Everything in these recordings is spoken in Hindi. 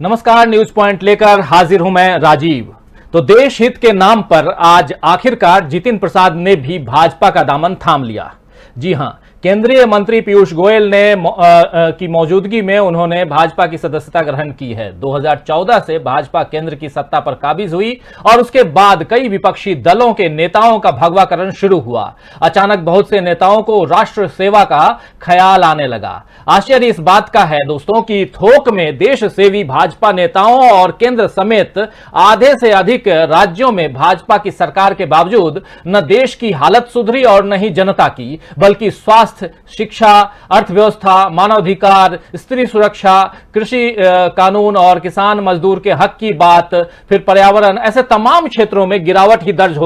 नमस्कार, न्यूज पॉइंट लेकर हाजिर हूं मैं राजीव। तो देश हित के नाम पर आज आखिरकार जितिन प्रसाद ने भी भाजपा का दामन थाम लिया। जी हां, केंद्रीय मंत्री पीयूष गोयल ने की मौजूदगी में उन्होंने भाजपा की सदस्यता ग्रहण की है। 2014 से भाजपा केंद्र की सत्ता पर काबिज हुई और उसके बाद कई विपक्षी दलों के नेताओं का भगवाकरण शुरू हुआ। अचानक बहुत से नेताओं को राष्ट्र सेवा का ख्याल आने लगा। आश्चर्य इस बात का है दोस्तों कि थोक में देश सेवी भाजपा नेताओं और केंद्र समेत आधे से अधिक राज्यों में भाजपा की सरकार के बावजूद न देश की हालत सुधरी और न ही जनता की, बल्कि स्वास्थ्य, शिक्षा, अर्थव्यवस्था, मानवाधिकार, स्त्री सुरक्षा, कृषि कानून और किसान मजदूर के हक की बात, फिर पर्यावरण, ऐसे तमाम क्षेत्रों में गिरावट ही दर्ज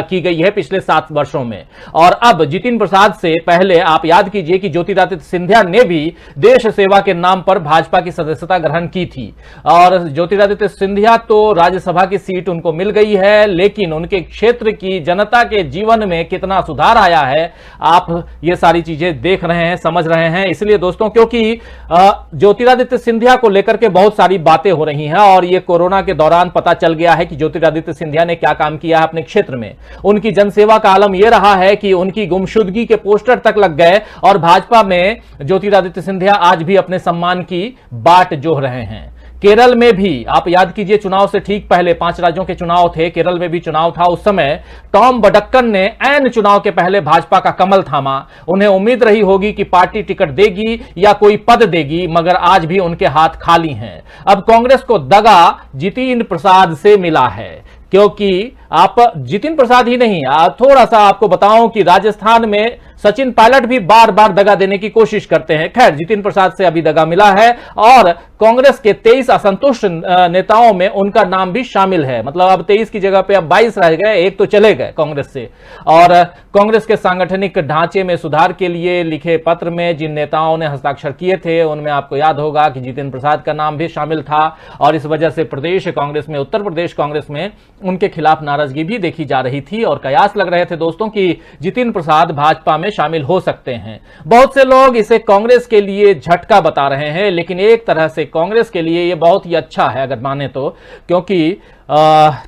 की गई है पिछले 7 वर्षों में। और अब जितिन प्रसाद से पहले आप याद कीजिए कि ज्योतिरादित्य सिंधिया ने भी देश सेवा के नाम पर भाजपा की सदस्यता ग्रहण की थी। और ज्योतिरादित्य सिंधिया तो राज्यसभा की सीट उनको मिल गई है, लेकिन उनके क्षेत्र की जनता के जीवन में कितना सुधार आया है, आप ये सारी चीजें देख रहे हैं, समझ रहे हैं। इसलिए दोस्तों, क्योंकि ज्योतिरादित्य सिंधिया को लेकर के बहुत सारी बातें हो रही हैं और ये कोरोना के दौरान पता चल गया है कि ज्योतिरादित्य सिंधिया ने क्या काम किया है अपने क्षेत्र में। उनकी जनसेवा का आलम यह रहा है कि उनकी गुमशुदगी के पोस्टर तक लग गए और भाजपा में ज्योतिरादित्य सिंधिया आज भी अपने सम्मान की बाट जोह रहे हैं। केरल में भी आप याद कीजिए, चुनाव से ठीक पहले 5 राज्यों के चुनाव थे, केरल में भी चुनाव था। उस समय टॉम बडक्कन ने ऐन चुनाव के पहले भाजपा का कमल थामा। उन्हें उम्मीद रही होगी कि पार्टी टिकट देगी या कोई पद देगी, मगर आज भी उनके हाथ खाली हैं। अब कांग्रेस को दगा जितिन प्रसाद से मिला है, क्योंकि आप जितिन प्रसाद ही नहीं, थोड़ा सा आपको बताऊं कि राजस्थान में सचिन पायलट भी बार बार दगा देने की कोशिश करते हैं। खैर, जितिन प्रसाद से अभी दगा मिला है और कांग्रेस के 23 असंतुष्ट नेताओं में उनका नाम भी शामिल है। मतलब अब 23 की जगह पे अब 22 रह गए, एक तो चले गए कांग्रेस से। और कांग्रेस के सांगठनिक ढांचे में सुधार के लिए लिखे पत्र में जिन नेताओं ने हस्ताक्षर किए थे, उनमें आपको याद होगा कि जितिन प्रसाद का नाम भी शामिल था। और इस वजह से प्रदेश कांग्रेस में, उत्तर प्रदेश कांग्रेस में उनके खिलाफ नाराजगी भी देखी जा रही थी और कयास लग रहे थे दोस्तों कि जितिन प्रसाद भाजपा में शामिल हो सकते हैं। बहुत से लोग इसे कांग्रेस के लिए झटका बता रहे हैं, लेकिन एक तरह से कांग्रेस के लिए यह बहुत ही अच्छा है अगर माने तो, क्योंकि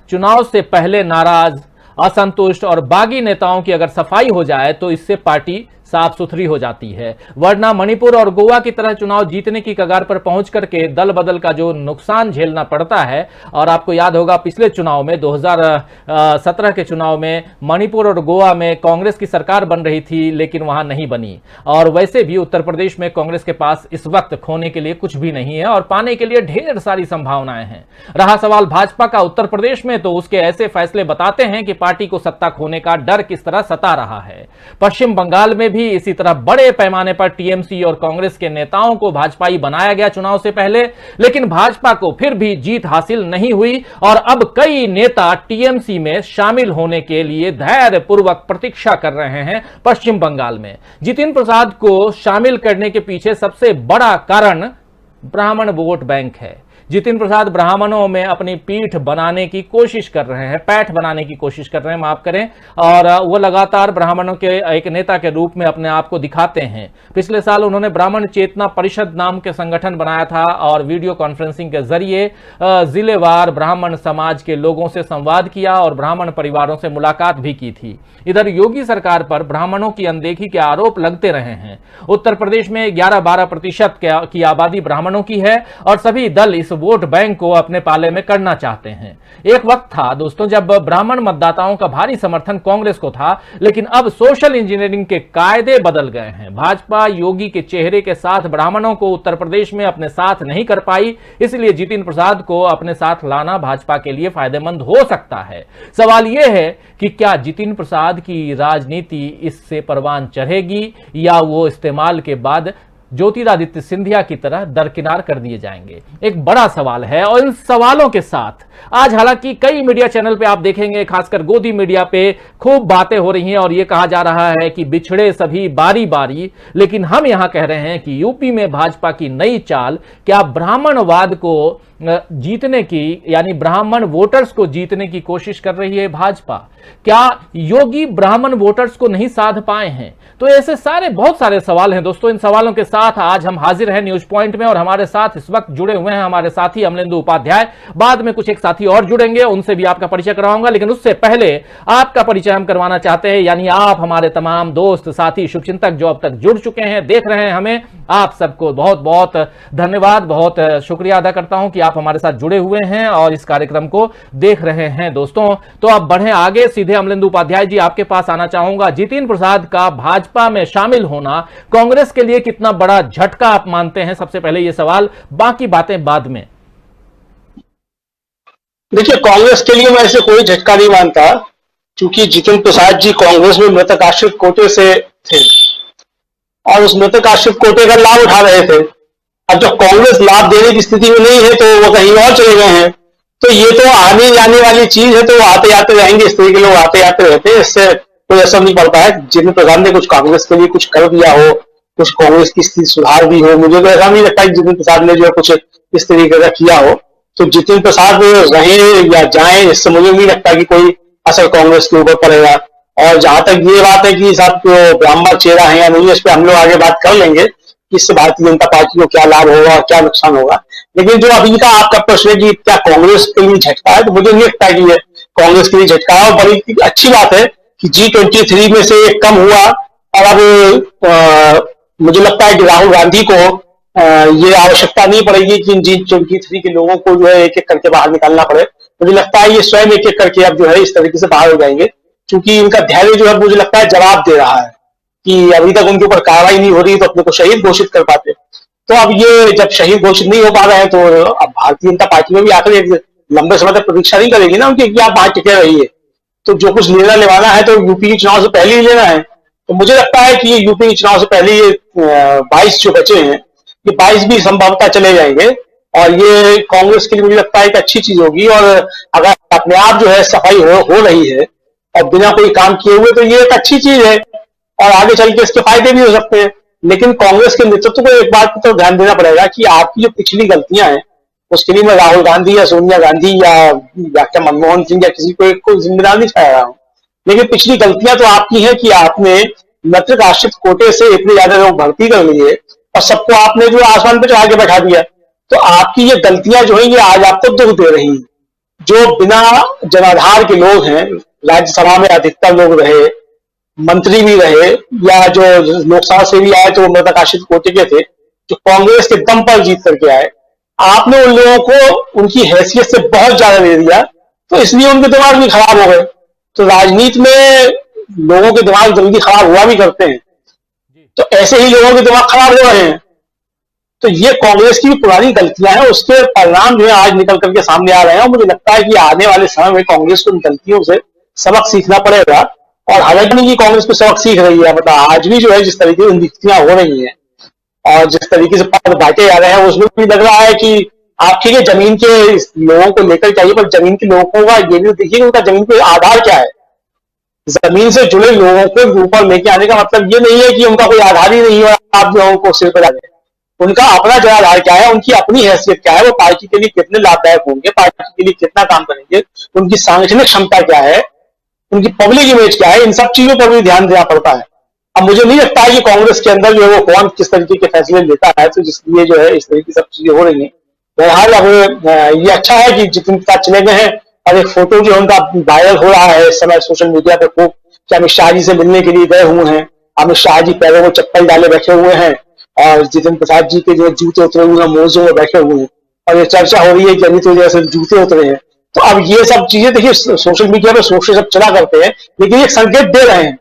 चुनाव से पहले नाराज, असंतुष्ट और बागी नेताओं की अगर सफाई हो जाए तो इससे पार्टी साफ सुथरी हो जाती है। वरना मणिपुर और गोवा की तरह चुनाव जीतने की कगार पर पहुंच करके दल बदल का जो नुकसान झेलना पड़ता है, और आपको याद होगा पिछले चुनाव में 2017 के चुनाव में मणिपुर और गोवा में कांग्रेस की सरकार बन रही थी, लेकिन वहां नहीं बनी। और वैसे भी उत्तर प्रदेश में कांग्रेस के पास इस वक्त खोने के लिए कुछ भी नहीं है और पाने के लिए ढेर सारी संभावनाएं हैं। रहा सवाल भाजपा का उत्तर प्रदेश में, तो उसके ऐसे फैसले बताते हैं कि पार्टी को सत्ता खोने का डर किस तरह सता रहा है। पश्चिम बंगाल में भी इसी तरह बड़े पैमाने पर टीएमसी और कांग्रेस के नेताओं को भाजपाई बनाया गया चुनाव से पहले, लेकिन भाजपा को फिर भी जीत हासिल नहीं हुई और अब कई नेता टीएमसी में शामिल होने के लिए धैर्यपूर्वक प्रतीक्षा कर रहे हैं पश्चिम बंगाल में। जितिन प्रसाद को शामिल करने के पीछे सबसे बड़ा कारण ब्राह्मण वोट बैंक है। जितिन प्रसाद ब्राह्मणों में अपनी पीठ बनाने की कोशिश कर रहे हैं, पैठ बनाने की कोशिश कर रहे हैं, माफ करें, और वो लगातार ब्राह्मणों के एक नेता के रूप में अपने आप को दिखाते हैं। पिछले साल उन्होंने ब्राह्मण चेतना परिषद नाम के संगठन बनाया था और वीडियो कॉन्फ्रेंसिंग के जरिए जिलेवार ब्राह्मण समाज के लोगों से संवाद किया और ब्राह्मण परिवारों से मुलाकात भी की थी। इधर योगी सरकार पर ब्राह्मणों की अनदेखी के आरोप लगते रहे हैं। उत्तर प्रदेश में 11-12% की आबादी ब्राह्मणों की है और सभी दल इस वोट बैंक को अपने पाले में करना चाहते हैं। एक वक्त था दोस्तों जब ब्राह्मण मतदाताओं का भारी समर्थन कांग्रेस को था, लेकिन अब सोशल इंजीनियरिंग के कायदे बदल गए हैं। भाजपा योगी के चेहरे के साथ ब्राह्मणों को उत्तर प्रदेश में अपने साथ नहीं कर पाई, इसलिए जितिन प्रसाद को अपने साथ लाना भाजपा के लिए फायदेमंद हो सकता है। सवाल यह है कि क्या जितिन प्रसाद की राजनीति इससे परवान चढ़ेगी या वो इस्तेमाल के बाद ज्योतिरादित्य सिंधिया की तरह दरकिनार कर दिए जाएंगे। एक बड़ा सवाल है और इन सवालों के साथ आज हालांकि कई मीडिया चैनल पे आप देखेंगे, खासकर गोदी मीडिया पे खूब बातें हो रही हैं और यह कहा जा रहा है कि बिछड़े सभी बारी बारी। लेकिन हम यहां कह रहे हैं कि यूपी में भाजपा की नई चाल क्या ब्राह्मणवाद को जीतने की, यानी ब्राह्मण वोटर्स को जीतने की कोशिश कर रही है भाजपा? क्या योगी ब्राह्मण वोटर्स को नहीं साध पाए हैं? तो ऐसे बहुत सारे सवाल हैं दोस्तों। इन सवालों के साथ आज हम हाजिर हैं न्यूज पॉइंट में और हमारे साथ इस वक्त जुड़े हुए हैं हमारे साथी अमलेंदु उपाध्याय। बाद में कुछ एक साथी और जुड़ेंगे, उनसे भी आपका परिचय कराऊंगा, लेकिन उससे पहले आपका परिचय हम करवाना चाहते हैं, यानी आप हमारे तमाम दोस्त साथी शुभचिंतक जो अब तक जुड़ चुके हैं, देख रहे हैं हमें, आप सबको बहुत बहुत धन्यवाद, बहुत शुक्रिया अदा करता हूं कि आप हमारे साथ जुड़े हुए हैं और इस कार्यक्रम को देख रहे हैं दोस्तों। तो अब बढ़ें आगे, सीधे अमलेंदु उपाध्याय जी आपके पास आना चाहूंगा। जितिन प्रसाद का भाजपा में शामिल होना कांग्रेस के लिए कितना बड़ा झटका आप मानते हैं? सबसे पहले ये सवाल, बाकी बातें बाद में। देखिए, कांग्रेस के लिए मैं ऐसे कोई झटका नहीं मानता, क्योंकि जितिन प्रसाद जी कांग्रेस में मृतक आश्रित कोटे से थे और उस मृतक आश्रित कोटे का लाभ उठा रहे थे। अब जब कांग्रेस लाभ देने की स्थिति में नहीं है तो वो कहीं और चले गए हैं। तो ये तो आने जाने वाली चीज है, तो वो आते जाते रहेंगे, इस तरह के लोग आते जाते रहते हैं, इससे कोई असर नहीं पड़ता है। जितिन प्रसाद ने कुछ कांग्रेस के लिए कुछ कर दिया हो, कुछ कांग्रेस की स्थिति सुधार भी हो, मुझे तो ऐसा नहीं लगता कि जितिन प्रसाद ने जो कुछ इस तरीके का किया हो। तो जितिन प्रसाद रहे या जाएं, इससे मुझे नहीं लगता कि कोई असर कांग्रेस के ऊपर पड़ेगा। और जहां तक ये बात है कि साहब ब्राह्मण चेहरा है या नहीं, इस पर हम लोग आगे बात कर लेंगे कि इससे भारतीय जनता पार्टी को क्या लाभ होगा और क्या नुकसान होगा। लेकिन जो अभी का आपका प्रश्न है कि क्या कांग्रेस के लिए झटका है, तो मुझे नहीं लगता कि ये कांग्रेस के लिए झटका है। और बड़ी अच्छी बात है कि G23 में से एक कम हुआ और अब मुझे लगता है कि राहुल गांधी को ये आवश्यकता नहीं पड़ेगी कि G23 के लोगों को जो है एक एक करके बाहर निकालना पड़े। मुझे लगता है ये स्वयं एक एक करके अब जो है इस तरीके से बाहर हो जाएंगे, क्योंकि इनका धैर्य जो है मुझे लगता है जवाब दे रहा है कि अभी तक उनके ऊपर कार्रवाई नहीं हो रही तो अपने को शहीद घोषित कर पाते। तो अब ये जब शहीद घोषित नहीं हो पा रहे हैं तो अब भारतीय जनता पार्टी में भी आखिर एक लंबे समय तक प्रतीक्षा नहीं करेगी ना उनकी कि आप वहां टिके रहिए। तो जो कुछ निर्णय लेवाना है तो यूपी के चुनाव से पहले ही लेना है। तो मुझे लगता है कि यूपी के चुनाव से पहले ये 22 जो बचे हैं, ये 22 भी संभवतः चले जाएंगे और ये कांग्रेस के लिए मुझे लगता है एक अच्छी चीज होगी। और अगर अपने आप जो है सफाई हो रही है और बिना कोई काम किए हुए, तो ये एक अच्छी चीज है और आगे चल के इसके फायदे भी हो सकते हैं। लेकिन कांग्रेस के नेतृत्व को एक बात तो ध्यान देना पड़ेगा कि आपकी जो पिछली गलतियां हैं, उसके लिए मैं राहुल गांधी या सोनिया गांधी या डॉक्टर मनमोहन सिंह या किसी को जिम्मेदार नहीं ठहरा रहा हूं, लेकिन पिछली गलतियां तो आपकी हैं कि आपने मृतक आश्रित कोटे से इतने ज्यादा लोग भर्ती कर लिए और सबको आपने जो आसमान पे चढ़ा के बैठा दिया। तो आपकी ये गलतियां जो है ये आज आपको दुख दे रही हैं। जो बिना जनाधार के लोग हैं, राज्यसभा में अधिकतर लोग रहे, मंत्री भी रहे या जो लोकसभा से भी आए तो वो मृतक आश्रित कोटे के थे, जो कांग्रेस के दम पर जीत करके आए, आपने उन लोगों को उनकी हैसियत से बहुत ज्यादा दे दिया, तो इसलिए उनके दिमाग भी खराब हो गए। तो राजनीति में लोगों के दिमाग जल्दी खराब हुआ भी करते हैं, तो ऐसे ही लोगों के दिमाग खराब हो रहे हैं। तो ये कांग्रेस की भी पुरानी गलतियां हैं, उसके परिणाम जो है आज निकल करके सामने आ रहे हैं और मुझे लगता है कि आने वाले समय में कांग्रेस को इन गलतियों से सबक सीखना पड़ेगा। और हालांकि नहीं कि कांग्रेस को सबक सीख रही है, मतलब आज भी जो है जिस तरीके की नियुक्तियां हो रही हैं और जिस तरीके से पद बांटे जा रहे हैं, उसमें भी लग रहा है कि आप ठीक है जमीन के लोगों को लेकर चाहिए, पर जमीन के लोगों का ये भी देखिए उनका जमीन पे आधार क्या है। जमीन से जुड़े लोगों को ऊपर लेके आने का मतलब ये नहीं है कि उनका कोई आधार ही नहीं है, आप लोगों को सिर पर डालें। उनका अपना जनाधार क्या है, उनकी अपनी हैसियत क्या है, वो पार्टी के लिए कितने लाभदायक होंगे, पार्टी के लिए कितना काम करेंगे, उनकी सांगठनिक क्षमता क्या है, उनकी पब्लिक इमेज क्या है, इन सब चीजों पर भी ध्यान देना पड़ता है। अब मुझे नहीं लगता है कि कांग्रेस के अंदर जो है वो कौन किस तरीके के फैसले लेता है, तो जिसलिए जो है इस तरह की सब चीजें हो रही है। बहरहाल अब ये अच्छा है कि जितिन प्रसाद चले गए हैं और एक फोटो जो उनका वायरल हो रहा है इस समय सोशल मीडिया पे खूब, कि अमित शाह जी से मिलने के लिए गए हुए हैं, अमित शाह जी पैरों में चप्पल डाले बैठे हुए हैं और जितिन प्रसाद जी के जो जूते उतरे हुए हैं मोजों में बैठे हुए हैं, और ये चर्चा हो रही है कि अमित जैसे जूते उतरे हैं। तो अब ये सब चीजें देखिए सोशल मीडिया पे सोशल सब चला करते हैं, लेकिन एक संकेत दे रहे हैं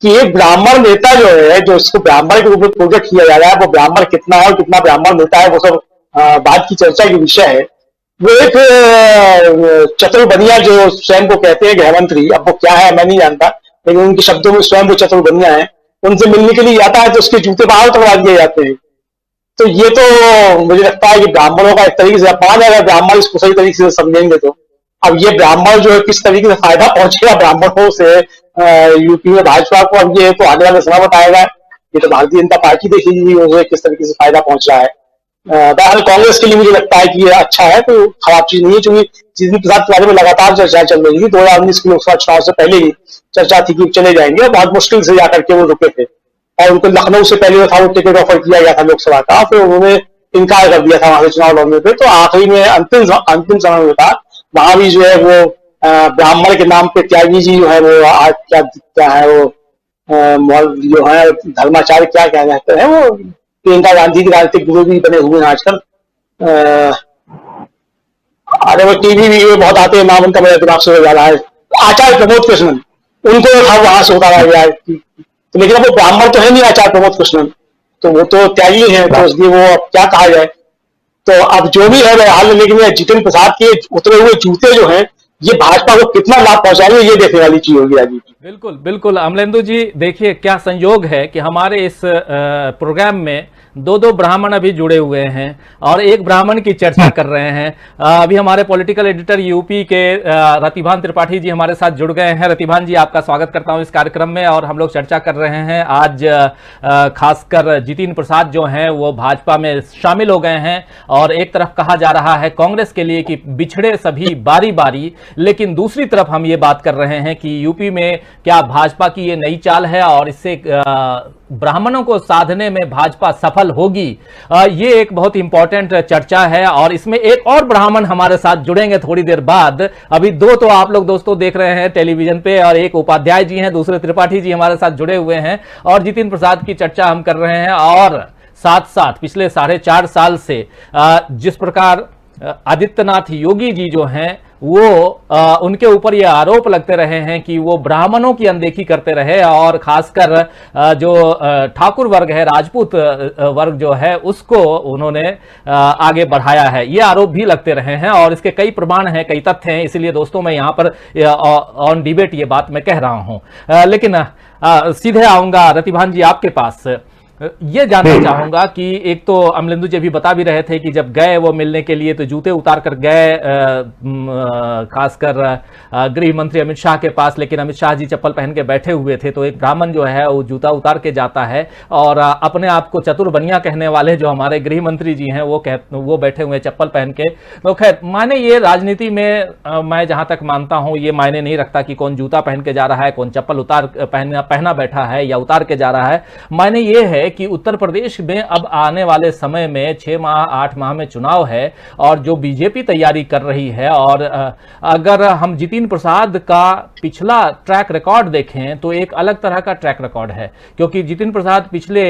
कि एक ब्राह्मण नेता जो है, जो इसको ब्राह्मण के रूप में प्रोजेक्ट किया जा रहा है, वो ब्राह्मण कितना है और कितना ब्राह्मण नेता है, वो सब बात की चर्चा की विषय है। वो एक चतुर बनिया जो स्वयं को कहते हैं गृहमंत्री, अब वो क्या है मैं नहीं जानता, लेकिन उनके शब्दों में स्वयं वो चतुर बनिया है, उनसे मिलने के लिए जाता है तो उसके जूते बाहर उतरवा दिए जाते हैं। तो ये तो मुझे लगता है कि ब्राह्मणों का एक तरीके से अपमान है, अगर ब्राह्मण इसको सही तरीके से समझेंगे तो। अब ये ब्राह्मण जो है किस तरीके से फायदा पहुंचेगा ब्राह्मणों से यूपी में भाजपा को, अब ये तो आने वाले समय बताएगा। ये तो भारतीय जनता पार्टी देखेगी उसे किस तरीके से फायदा पहुंच रहा है। बहरहाल कांग्रेस के लिए मुझे लगता है कि ये अच्छा है, तो खराब चीज नहीं है, क्योंकि जितिन प्रसाद के बारे में लगातार चर्चा चल रही थी। 2019 के लोकसभा चुनाव से पहले ही चर्चा थी कि चले जाएंगे, और बहुत मुश्किल से जाकर के वो रुके थे। और उनको लखनऊ से पहले था वो टिकट ऑफर किया गया था लोकसभा का, फिर उन्होंने इनकार कर दिया था वहां से चुनाव लड़ने पे। तो आखिरी में अंतिम समय में था, वहां भी जो है वो ब्राह्मण के नाम पे त्यागी जी जो है वो आज क्या है वो जो है धर्माचार्य क्या कहते हैं वो, प्रियंका गांधी के राजनीतिक गुरु भी बने हुए हैं आजकल। अरे वो टीवी भी बहुत आते हैं, नाम उनका मेरे दिमाग से हो जा रहा है, आचार्य प्रमोद कृष्णन, उनको था वहां से उतारा गया है। तो लेकिन अब वो ब्राह्मण तो है नहीं आचार्य प्रमोद कृष्णन, तो वो तो त्यागी है, तो इसलिए वो अब क्या कहा जाए। तो अब जो भी है हाल, लेकिन जितिन प्रसाद के उतरे हुए जूते जो हैं ये भाजपा को कितना लाभ पहुंचाएंगे, ये देखने वाली चीज होगी राजीव जी। बिल्कुल बिल्कुल अमलेंदु जी, देखिए क्या संयोग है कि हमारे इस प्रोग्राम में दो ब्राह्मण अभी जुड़े हुए हैं और एक ब्राह्मण की चर्चा कर रहे हैं। अभी हमारे पॉलिटिकल एडिटर यूपी के रतिभान त्रिपाठी जी हमारे साथ जुड़ गए हैं। रतिभान जी, आपका स्वागत करता हूं इस कार्यक्रम में। और हम लोग चर्चा कर रहे हैं आज खासकर जितिन प्रसाद जो हैं वो भाजपा में शामिल हो गए हैं, और एक तरफ कहा जा रहा है कांग्रेस के लिए कि बिछड़े सभी बारी बारी, लेकिन दूसरी तरफ हम ये बात कर रहे हैं कि यूपी में क्या भाजपा की ये नई चाल है और इससे ब्राह्मणों को साधने में भाजपा सफल होगी। ये एक बहुत इंपॉर्टेंट चर्चा है, और इसमें एक और ब्राह्मण हमारे साथ जुड़ेंगे थोड़ी देर बाद। अभी दो तो आप लोग दोस्तों देख रहे हैं टेलीविजन पे, और एक उपाध्याय जी हैं, दूसरे त्रिपाठी जी हमारे साथ जुड़े हुए हैं, और जितिन प्रसाद की चर्चा हम कर रहे हैं। और साथ साथ पिछले 4.5 साल से जिस प्रकार आदित्यनाथ योगी जी जो हैं वो उनके ऊपर ये आरोप लगते रहे हैं कि वो ब्राह्मणों की अनदेखी करते रहे, और खासकर जो ठाकुर वर्ग है, राजपूत वर्ग जो है, उसको उन्होंने आगे बढ़ाया है। ये आरोप भी लगते रहे हैं, और इसके कई प्रमाण हैं, कई तथ्य हैं। इसीलिए दोस्तों मैं यहां पर ऑन डिबेट ये बात मैं कह रहा हूं। लेकिन सीधे आऊंगा रतिभान जी आपके पास। ये जानना चाहूंगा कि एक तो अमलेंदु जी भी बता भी रहे थे कि जब गए वो मिलने के लिए तो जूते उतार कर गए, खासकर गृह मंत्री अमित शाह के पास, लेकिन अमित शाह जी चप्पल पहन के बैठे हुए थे। तो एक ब्राह्मण जो है वो जूता उतार के जाता है, और अपने आप को चतुर बनिया कहने वाले जो हमारे गृह मंत्री जी हैं वो बैठे हुए चप्पल पहन के। तो खैर मायने ये राजनीति में मैं जहां तक मानता हूं ये मायने नहीं रखता कि कौन जूता पहन के जा रहा है, कौन चप्पल उतार पहना बैठा है या उतार के जा रहा है। मायने ये है कि उत्तर प्रदेश में अब आने वाले समय में 6 माह 8 माह में चुनाव है, और जो बीजेपी तैयारी कर रही है, और अगर हम जितिन प्रसाद का पिछला ट्रैक रिकॉर्ड देखें तो एक अलग तरह का ट्रैक रिकॉर्ड है, क्योंकि जितिन प्रसाद पिछले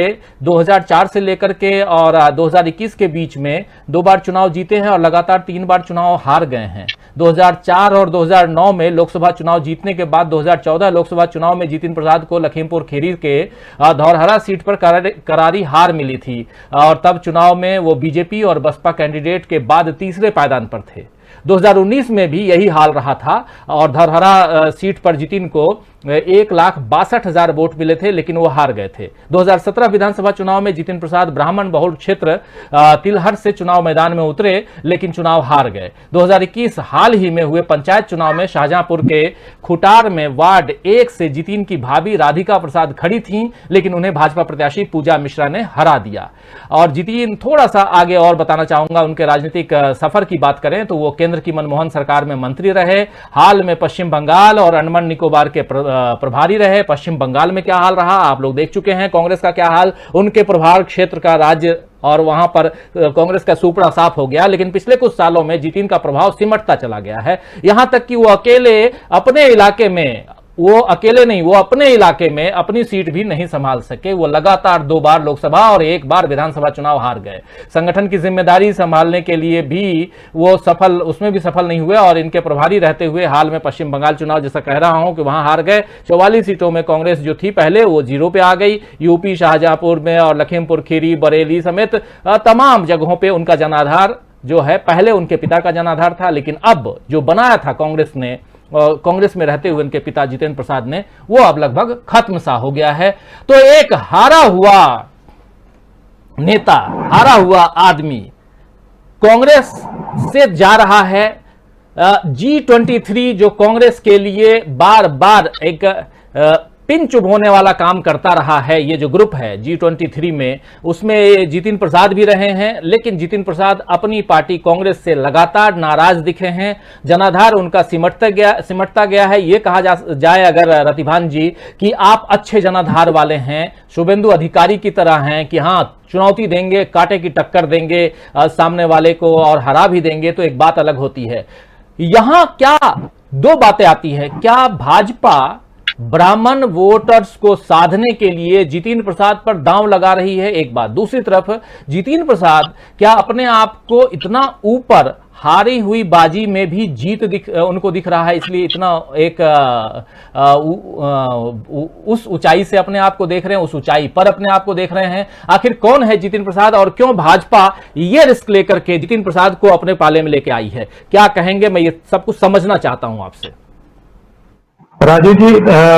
2004 से लेकर के और 2021 के बीच में 2 बार चुनाव जीते हैं और लगातार 3 बार चुनाव हार गए हैं। 2004 और 2009 में लोकसभा चुनाव जीतने के बाद 2014 लोकसभा चुनाव में जितिन प्रसाद को लखीमपुर खीरी के धौरहरा सीट पर करारी हार मिली थी, और तब चुनाव में वो बीजेपी और बसपा कैंडिडेट के बाद तीसरे पायदान पर थे। 2019 में भी यही हाल रहा था, और धौरहरा सीट पर जितिन को 1,62,000 वोट मिले थे, लेकिन वो हार गए थे। 2017 विधानसभा चुनाव में जितिन प्रसाद ब्राह्मण बहुल क्षेत्र तिलहर से चुनाव मैदान में उतरे, लेकिन चुनाव हार गए। 2021 हाल ही में हुए पंचायत चुनाव में शाहजहांपुर के खुटार में वार्ड 1 से जितिन की भाभी राधिका प्रसाद खड़ी थीं, लेकिन उन्हें भाजपा प्रत्याशी पूजा मिश्रा ने हरा दिया। और जितिन थोड़ा सा आगे और बताना चाहूंगा, उनके राजनीतिक सफर की बात करें तो वो केंद्र की मनमोहन सरकार में मंत्री रहे, हाल में पश्चिम बंगाल और अंडमान निकोबार के प्रभारी रहे। पश्चिम बंगाल में क्या हाल रहा आप लोग देख चुके हैं, कांग्रेस का क्या हाल, उनके प्रभार क्षेत्र का राज्य और वहां पर कांग्रेस का सुपड़ा साफ हो गया। लेकिन पिछले कुछ सालों में जितिन का प्रभाव सिमटता चला गया है, यहां तक कि वो अकेले अपने इलाके में, वो अकेले नहीं, वो अपने इलाके में अपनी सीट भी नहीं संभाल सके। वो लगातार 2 बार लोकसभा और 1 बार विधानसभा चुनाव हार गए। संगठन की जिम्मेदारी संभालने के लिए भी वो उसमें भी सफल नहीं हुए, और इनके प्रभारी रहते हुए हाल में पश्चिम बंगाल चुनाव जैसा कह रहा हूं कि वहां हार गए। 44 सीटों में कांग्रेस जो थी पहले वो 0 पे आ गई। यूपी शाहजहांपुर में और लखीमपुर खीरी, बरेली समेत तमाम जगहों पर उनका जनाधार जो है, पहले उनके पिता का जनाधार था, लेकिन अब जो बनाया था कांग्रेस में रहते हुए उनके पिता जितेंद्र प्रसाद ने, वो अब लगभग खत्म सा हो गया है। तो एक हारा हुआ नेता, हारा हुआ आदमी कांग्रेस से जा रहा है G23 जो कांग्रेस के लिए बार बार एक पिन चुभोने वाला काम करता रहा है, ये जो ग्रुप है G23 में, उसमें जितिन प्रसाद भी रहे हैं, लेकिन जितिन प्रसाद अपनी पार्टी कांग्रेस से लगातार नाराज दिखे हैं। जनाधार उनका सिमटता गया है। ये कहा जाए अगर रतिभान जी कि आप अच्छे जनाधार वाले हैं, शुभेंदु अधिकारी की तरह हैं कि हाँ चुनौती देंगे, कांटे की टक्कर देंगे सामने वाले को और हरा भी देंगे, तो एक बात अलग होती है। यहां क्या दो बातें आती है, क्या भाजपा ब्राह्मण वोटर्स को साधने के लिए जितिन प्रसाद पर दांव लगा रही है, एक बात। दूसरी तरफ जितिन प्रसाद क्या अपने आप को इतना ऊपर हारी हुई बाजी में भी जीत उनको दिख रहा है, इसलिए इतना एक उस ऊंचाई से अपने आप को देख रहे हैं, उस ऊंचाई पर अपने आप को देख रहे हैं। आखिर कौन है जितिन प्रसाद और क्यों भाजपा ये रिस्क लेकर के जितिन प्रसाद को अपने पाले में लेके आई है, क्या कहेंगे? मैं ये सब कुछ समझना चाहता हूं आपसे। राजू जी,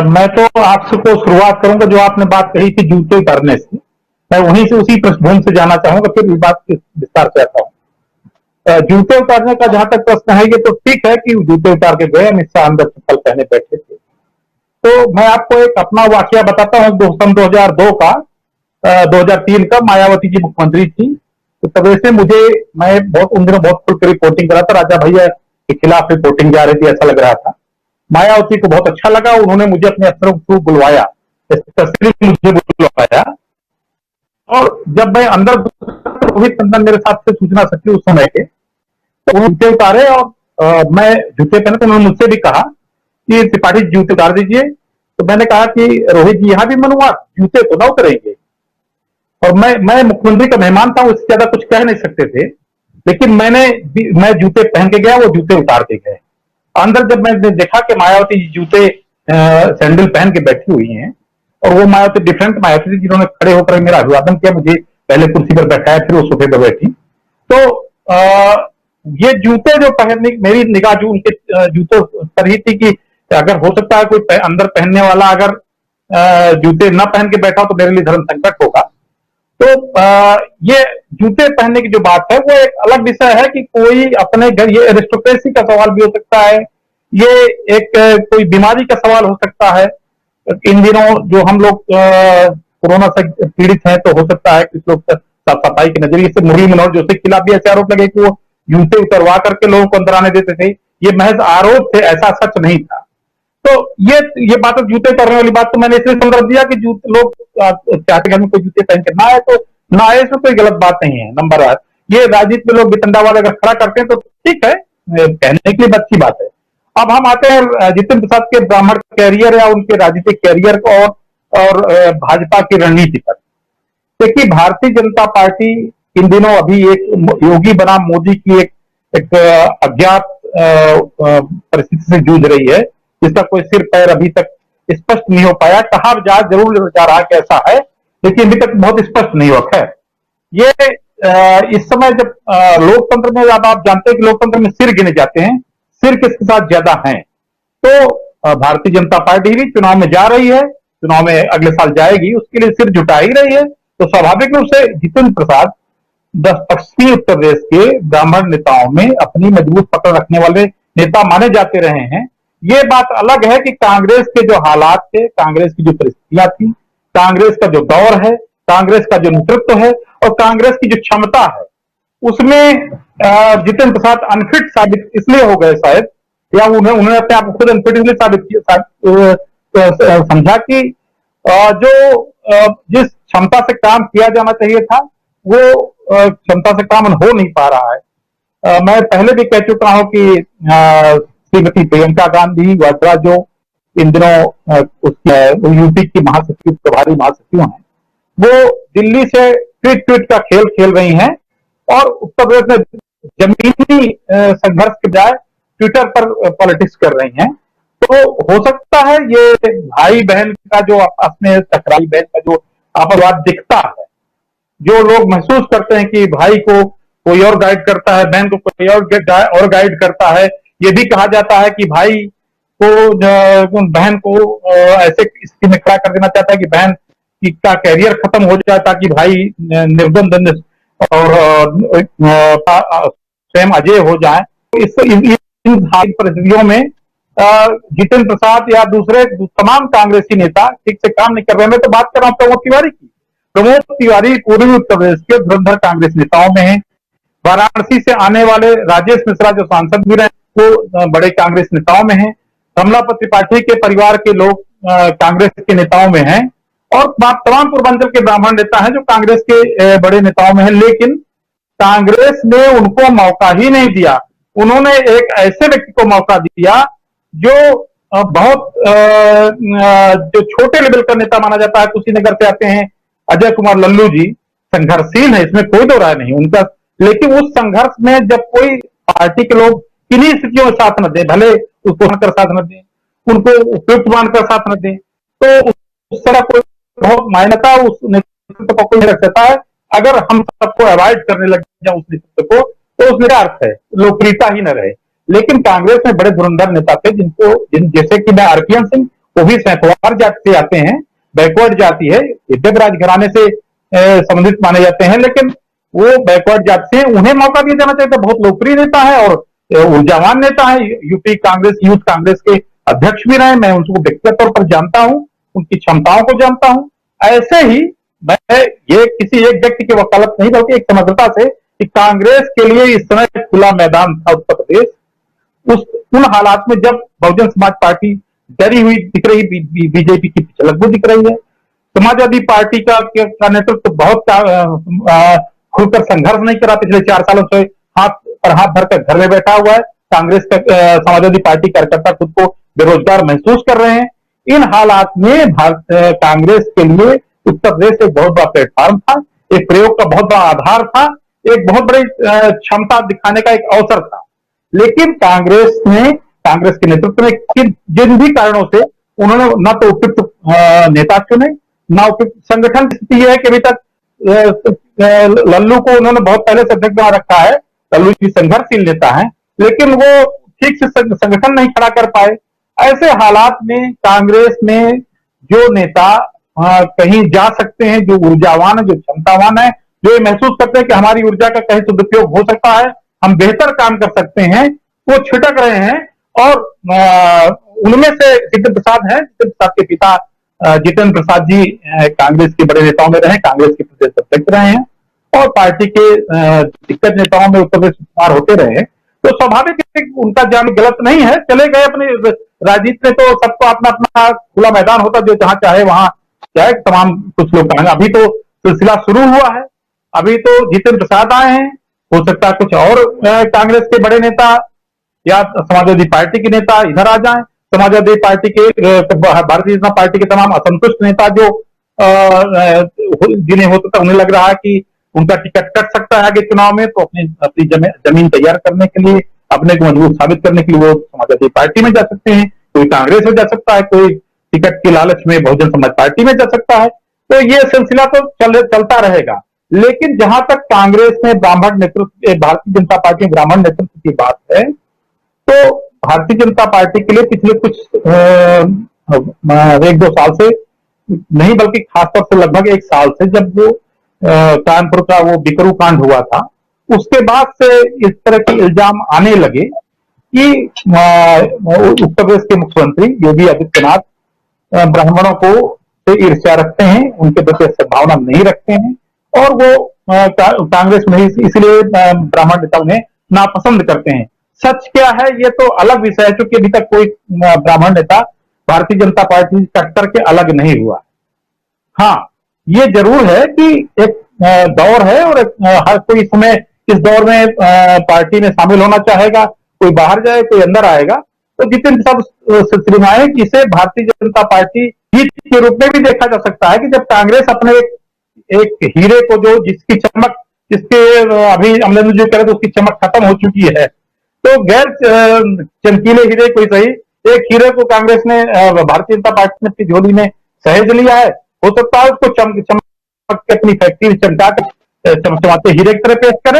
मैं तो आपसे को शुरुआत करूंगा जो आपने बात कही थी जूते उतारने से, मैं वहीं से उसी पृष्ठभूमि से जाना चाहूंगा, फिर इस बात के विस्तार से आता हूं। जूते उतारने का जहां तक प्रश्न है, ये तो ठीक है कि जूते उतार के गए, अमित शाह अंदर चप्पल पहने बैठे थे। तो मैं आपको एक अपना वाकया बताता हूं, सन 2002 का 2003 का। मायावती जी मुख्यमंत्री थी, तो तब से मैं उन दिनों बहुत खुल कर रिपोर्टिंग करा था, राजा भैया के खिलाफ रिपोर्टिंग जा रही थी, ऐसा लग रहा था। मायावती को बहुत अच्छा लगा, उन्होंने मुझे अपने अफसरों के थ्रू बुलवाया, मुझे बुलवाया। और जब मैं अंदर, रोहित टंडन मेरे साथ से सूचना सचिव उस समय के, तो वो जूते उतारे और मैं जूते पहने, तो उन्होंने मुझसे भी कहा कि त्रिपाठी जूते उतार दीजिए। तो मैंने कहा कि रोहित जी यहां भी मनुआ, जूते तो ना उतरेंगे। और मैं मुख्यमंत्री का मेहमान था, उससे ज्यादा कुछ कह नहीं सकते थे, लेकिन मैं जूते पहन के गया, वो जूते उतार के गए। अंदर जब मैंने देखा कि मायावती जूते सैंडल पहन के बैठी हुई हैं, और वो मायावती डिफरेंट मायावती थी जिन्होंने खड़े होकर मेरा अभिवादन किया, मुझे पहले कुर्सी पर बैठाया, फिर वो सोफे पर बैठी। तो ये जूते जो पहनने, मेरी निगाह जो उनके जूतों पर ही थी कि अगर हो सकता है कोई अंदर पहनने वाला अगर जूते न पहन के बैठा तो मेरे लिए धर्म संकट होगा। तो ये जूते पहनने की जो बात है वो एक अलग विषय है कि कोई अपने घर, ये एरिस्टोक्रेसी का सवाल भी हो सकता है, ये एक कोई बीमारी का सवाल हो सकता है। इन दिनों जो हम लोग कोरोना से पीड़ित हैं, तो हो सकता है कि लोग साफ सफाई के नजरिए से मुरली मनोहर जोशी के खिलाफ भी ऐसे आरोप लगे कि वो जूते उतरवा करके लोगों को अंदर आने देते थे। ये महज आरोप थे, ऐसा सच नहीं था। तो ये बात, जूते उतारने वाली बात तो मैंने इसलिए संदर्भ दिया कि लोग चाहते घर में कोई जूते पहन के ना आए, तो ना आए, इसमें कोई गलत बात नहीं है। नंबर 8, ये राजनीति में लोग बितंडावाद अगर खड़ा करते हैं तो ठीक है, कहने के लिए अच्छी बात है। अब हम आते हैं जितिन प्रसाद के ब्राह्मण कैरियर या उनके राजनीतिक कैरियर और भाजपा की रणनीति पर। देखिए, भारतीय जनता पार्टी इन दिनों अभी एक योगी बनाम मोदी की एक अज्ञात परिस्थिति से जूझ रही है, जिसका कोई सिर पैर अभी तक स्पष्ट नहीं हो पाया। कहा जरूर जा रहा है कैसा है, लेकिन अभी तक बहुत स्पष्ट नहीं हुआ है। ये इस समय जब लोकतंत्र में, अब आप जानते हैं कि लोकतंत्र में सिर गिने जाते हैं, सिर किसके साथ ज्यादा हैं, तो भारतीय जनता पार्टी भी चुनाव में जा रही है, चुनाव में अगले साल जाएगी, उसके लिए सिर जुटा ही रही है। तो स्वाभाविक रूप से जितिन प्रसाद पश्चिमी उत्तर प्रदेश के ब्राह्मण नेताओं में अपनी मजबूत पकड़ रखने वाले नेता माने जाते रहे हैं। ये बात अलग है कि कांग्रेस के जो हालात थे, कांग्रेस की जो परिस्थितियां थी, कांग्रेस का जो दौर है, कांग्रेस का जो नेतृत्व है और कांग्रेस की जो क्षमता है, उसमें जितिन प्रसाद अनफिट साबित इसलिए हो गए शायद, या उन्होंने अपने आप को खुद अनफिट इसलिए समझा कि जो जिस क्षमता से काम किया जाना चाहिए था, वो क्षमता से काम हो नहीं पा रहा है। मैं पहले भी कह चुका हूं कि श्रीमती प्रियंका गांधी वाड्रा जो इन दिनों यूपी की महासचिव, प्रभारी महासचिव हैं, वो दिल्ली से ट्वीट का खेल खेल रही हैं और उत्तर प्रदेश में जमीनी संघर्ष के बजाय ट्विटर पर पॉलिटिक्स कर रही हैं। तो हो सकता है ये भाई बहन का जो आपस में टकराई बहन का जो आपसवाद दिखता है, जो लोग महसूस करते हैं कि भाई को कोई और गाइड करता है, बहन को कोई और गाइड करता है। ये भी कहा जाता है कि भाई को बहन को ऐसे स्थिति में खड़ा कर देना चाहता है कि बहन का कैरियर खत्म हो जाए, ताकि भाई निर्द्वंद और स्वयं अजय हो जाए। हाल परिस्थितियों में जितेंद्र प्रसाद या दूसरे तमाम कांग्रेसी नेता ठीक से काम नहीं कर रहे हैं। मैं तो बात कर रहा हूं प्रमोद तिवारी की। प्रमोद तिवारी पूर्वी उत्तर प्रदेश के धुरंधर कांग्रेस नेताओं में है। वाराणसी से आने वाले राजेश मिश्रा जो सांसद भी रहे वो बड़े कांग्रेस नेताओं में हैं। कमलापति त्रिपाठी के परिवार के लोग कांग्रेस के नेताओं में हैं और तमाम पूर्वांचल के ब्राह्मण नेता हैं जो कांग्रेस के बड़े नेताओं में हैं। लेकिन कांग्रेस ने उनको मौका ही नहीं दिया। उन्होंने एक ऐसे व्यक्ति को मौका दिया जो बहुत जो छोटे लेवल का नेता माना जाता है, कुशीनगर से आते हैं अजय कुमार लल्लू जी, संघर्षशील है, इसमें कोई दो राय नहीं उनका। लेकिन उस संघर्ष में जब कोई पार्टी के लोग किन्हीं स्थितियों में साथ न दे, भले उसको हटकर साथ न दे, उनको उपयुक्त मानकर साथ न दे, तो उस तरह कोई बहुत मान्यता उस नेतृत्व को कोई रख सकता है। अगर हम सबको अवॉइड करने लग जाए उस नेतृत्व को, तो उसमें क्या अर्थ है, लोकप्रियता ही न रहे। लेकिन कांग्रेस में बड़े धुरंधर नेता थे जैसे कि मैं आरपीएन सिंह, वो भी सैंतवार जाति से आते हैं, बैकवर्ड जाति है, दिव्यराज घराने से संबंधित माने जाते हैं, लेकिन वो बैकवर्ड जाति से, उन्हें मौका दिया जाना चाहिए। बहुत लोकप्रिय नेता है और ऊर्जावान नेता है। यूपी कांग्रेस यूथ कांग्रेस के अध्यक्ष भी रहे। मैं उनको व्यक्तिगत तौर पर जानता हूं, उनकी क्षमताओं को जानता हूं। ऐसे ही मैं ये किसी एक व्यक्ति की वकालत नहीं बल्कि एक समग्रता से कि कांग्रेस के लिए इस समय खुला मैदान था उत्तर प्रदेश। उन हालात में जब बहुजन समाज पार्टी डरी हुई दिख रही, बीजेपी की पिछलक दिख रही है, समाजवादी पार्टी का नेतृत्व बहुत खुलकर संघर्ष नहीं करा, पिछले 4 सालों से हाथ पर हाथ धरकर घर में बैठा हुआ है। कांग्रेस का समाजवादी पार्टी कार्यकर्ता खुद को बेरोजगार महसूस कर रहे हैं। इन हालात में कांग्रेस के लिए उत्तर प्रदेश एक बहुत बड़ा प्लेटफॉर्म था, एक प्रयोग का बहुत बड़ा आधार था, एक बहुत बड़ी क्षमता दिखाने का एक अवसर था। लेकिन कांग्रेस के नेतृत्व में जिन भी कारणों से उन्होंने न तो उपयुक्त नेता चुने, न उपयुक्त संगठन की स्थिति है कि अभी तक लल्लू को उन्होंने बहुत पहले से अध्यक्ष बना रखा है। लल्लू जी संघर्षशील नेता है, लेकिन वो ठीक से संगठन नहीं खड़ा कर पाए। ऐसे हालात में कांग्रेस में जो नेता कहीं जा सकते हैं, जो ऊर्जावान है, जो क्षमतावान है, जो ये महसूस करते हैं कि हमारी ऊर्जा का कहीं सदुपयोग हो सकता है, हम बेहतर काम कर सकते हैं, वो छिटक रहे हैं। और उनमें से जितेंद्र प्रसाद हैं। जितेंद्र प्रसाद के पिता जितेंद्र प्रसाद जी कांग्रेस के बड़े नेताओं में रहे, कांग्रेस के प्रदेश अध्यक्ष रहे हैं और पार्टी के दिग्गज नेताओं में उत्तर प्रदेश में होते रहे। तो स्वाभाविक है कि उनका जान गलत नहीं है, चले गए अपने राजनीति में, तो सबको अपना अपना खुला मैदान होता, जो जहां चाहे वहां जाए। तमाम कुछ लोग कहेंगे अभी तो सिलसिला शुरू हुआ है, अभी तो जितेंद्र प्रसाद आए हैं, हो सकता है कुछ और कांग्रेस के बड़े नेता या समाजवादी पार्टी के नेता इधर आ जाएं। समाजवादी पार्टी के भारतीय जनता पार्टी के तमाम असंतुष्ट नेता जो जिन्हें हो सकता उन्हें लग रहा है कि उनका टिकट कट सकता है आगे चुनाव में, तो अपनी जमीन तैयार करने के लिए, अपने को मजबूत साबित करने के लिए वो समाजवादी पार्टी में जा सकते हैं, कोई कांग्रेस में जा सकता है, कोई टिकट के लालच में बहुजन समाज पार्टी में जा सकता है। तो ये सिलसिला तो चलता रहेगा। लेकिन जहां तक कांग्रेस में ब्राह्मण नेतृत्व, भारतीय जनता पार्टी ब्राह्मण नेतृत्व की बात है, तो भारतीय जनता पार्टी के लिए पिछले कुछ 1-2 साल से नहीं बल्कि खासतौर से लगभग 1 साल से, जब वो कानपुर का वो बिकरू कांड हुआ था, उसके बाद से इस तरह के इल्जाम आने लगे कि उत्तर प्रदेश के मुख्यमंत्री योगी आदित्यनाथ ब्राह्मणों को से ईर्ष्या रखते हैं, उनके प्रति सद्भावना नहीं रखते हैं और वो कांग्रेस में इसलिए ब्राह्मण नेता उन्हें नापसंद करते हैं। सच क्या है ये तो अलग विषय है, क्योंकि अभी तक कोई ब्राह्मण नेता भारतीय जनता पार्टी कट्टर के अलग नहीं हुआ। हाँ, ये जरूर है कि एक दौर है और हर कोई समय इस दौर में पार्टी में शामिल होना चाहेगा, कोई बाहर जाए कोई अंदर आएगा। तो जितने सब सिलसिले में आए कि इसे भारतीय जनता पार्टी जीत के रूप में भी देखा जा सकता है कि जब कांग्रेस अपने एक हीरे को जो जिसकी चमक, जिसके अभी अमलेंदु जी करे तो उसकी चमक खत्म हो चुकी है, तो गैर चमकीले हीरे कोई सही एक हीरे को कांग्रेस ने भारतीय जनता पार्टी की झोली में सहेज लिया है। हो सकता है उसको चमक के अपनी फैक्ट्री चमका के चमचमाते हीरे की तरह पेश करे।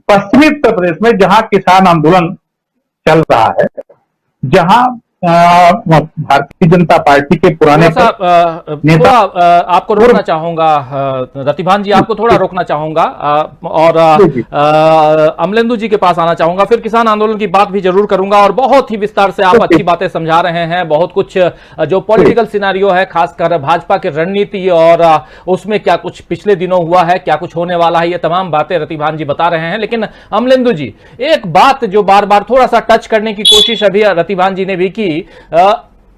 पश्चिमी उत्तर प्रदेश में जहां किसान आंदोलन चल रहा है, जहां भारतीय जनता पार्टी के पुराने नेता। आपको रोकना चाहूंगा रतिभान जी, आपको थोड़ा रोकना चाहूंगा और अमलेंदु जी के पास आना चाहूंगा, फिर किसान आंदोलन की बात भी जरूर करूंगा और बहुत ही विस्तार से आप अच्छी बातें समझा रहे हैं। बहुत कुछ जो पॉलिटिकल सिनेरियो है, खासकर भाजपा की रणनीति और उसमें क्या कुछ पिछले दिनों हुआ है, क्या कुछ होने वाला है, ये तमाम बातें रतिभान जी बता रहे हैं। लेकिन अमलेंदु जी, एक बात जो बार बार थोड़ा सा टच करने की कोशिश अभी रतिभान जी ने भी की,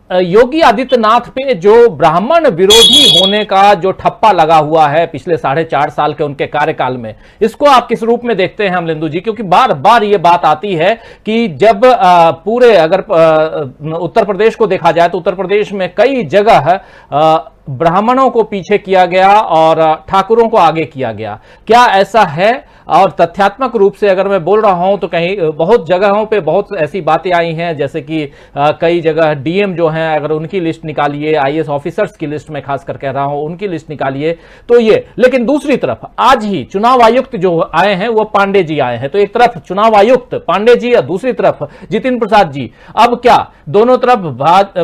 योगी आदित्यनाथ पे जो ब्राह्मण विरोधी होने का जो ठप्पा लगा हुआ है पिछले 4.5 साल के उनके कार्यकाल में, इसको आप किस रूप में देखते हैं अमलेंदु जी? क्योंकि बार बार ये बात आती है कि जब पूरे अगर उत्तर प्रदेश को देखा जाए तो उत्तर प्रदेश में कई जगह ब्राह्मणों को पीछे किया गया और ठाकुरों को आगे किया गया। क्या ऐसा है? और तथ्यात्मक रूप से अगर मैं बोल रहा हूं तो कहीं बहुत जगहों पे बहुत ऐसी बातें आई हैं, जैसे कि कई जगह डीएम जो हैं, अगर उनकी लिस्ट निकालिए, आईएएस ऑफिसर्स की लिस्ट में खासकर कह रहा हूं, उनकी लिस्ट निकालिए तो ये। लेकिन दूसरी तरफ आज ही चुनाव आयुक्त जो आए हैं वो पांडे जी आए हैं, तो एक तरफ चुनाव आयुक्त पांडे जी और दूसरी तरफ जितिन प्रसाद जी। अब क्या दोनों तरफ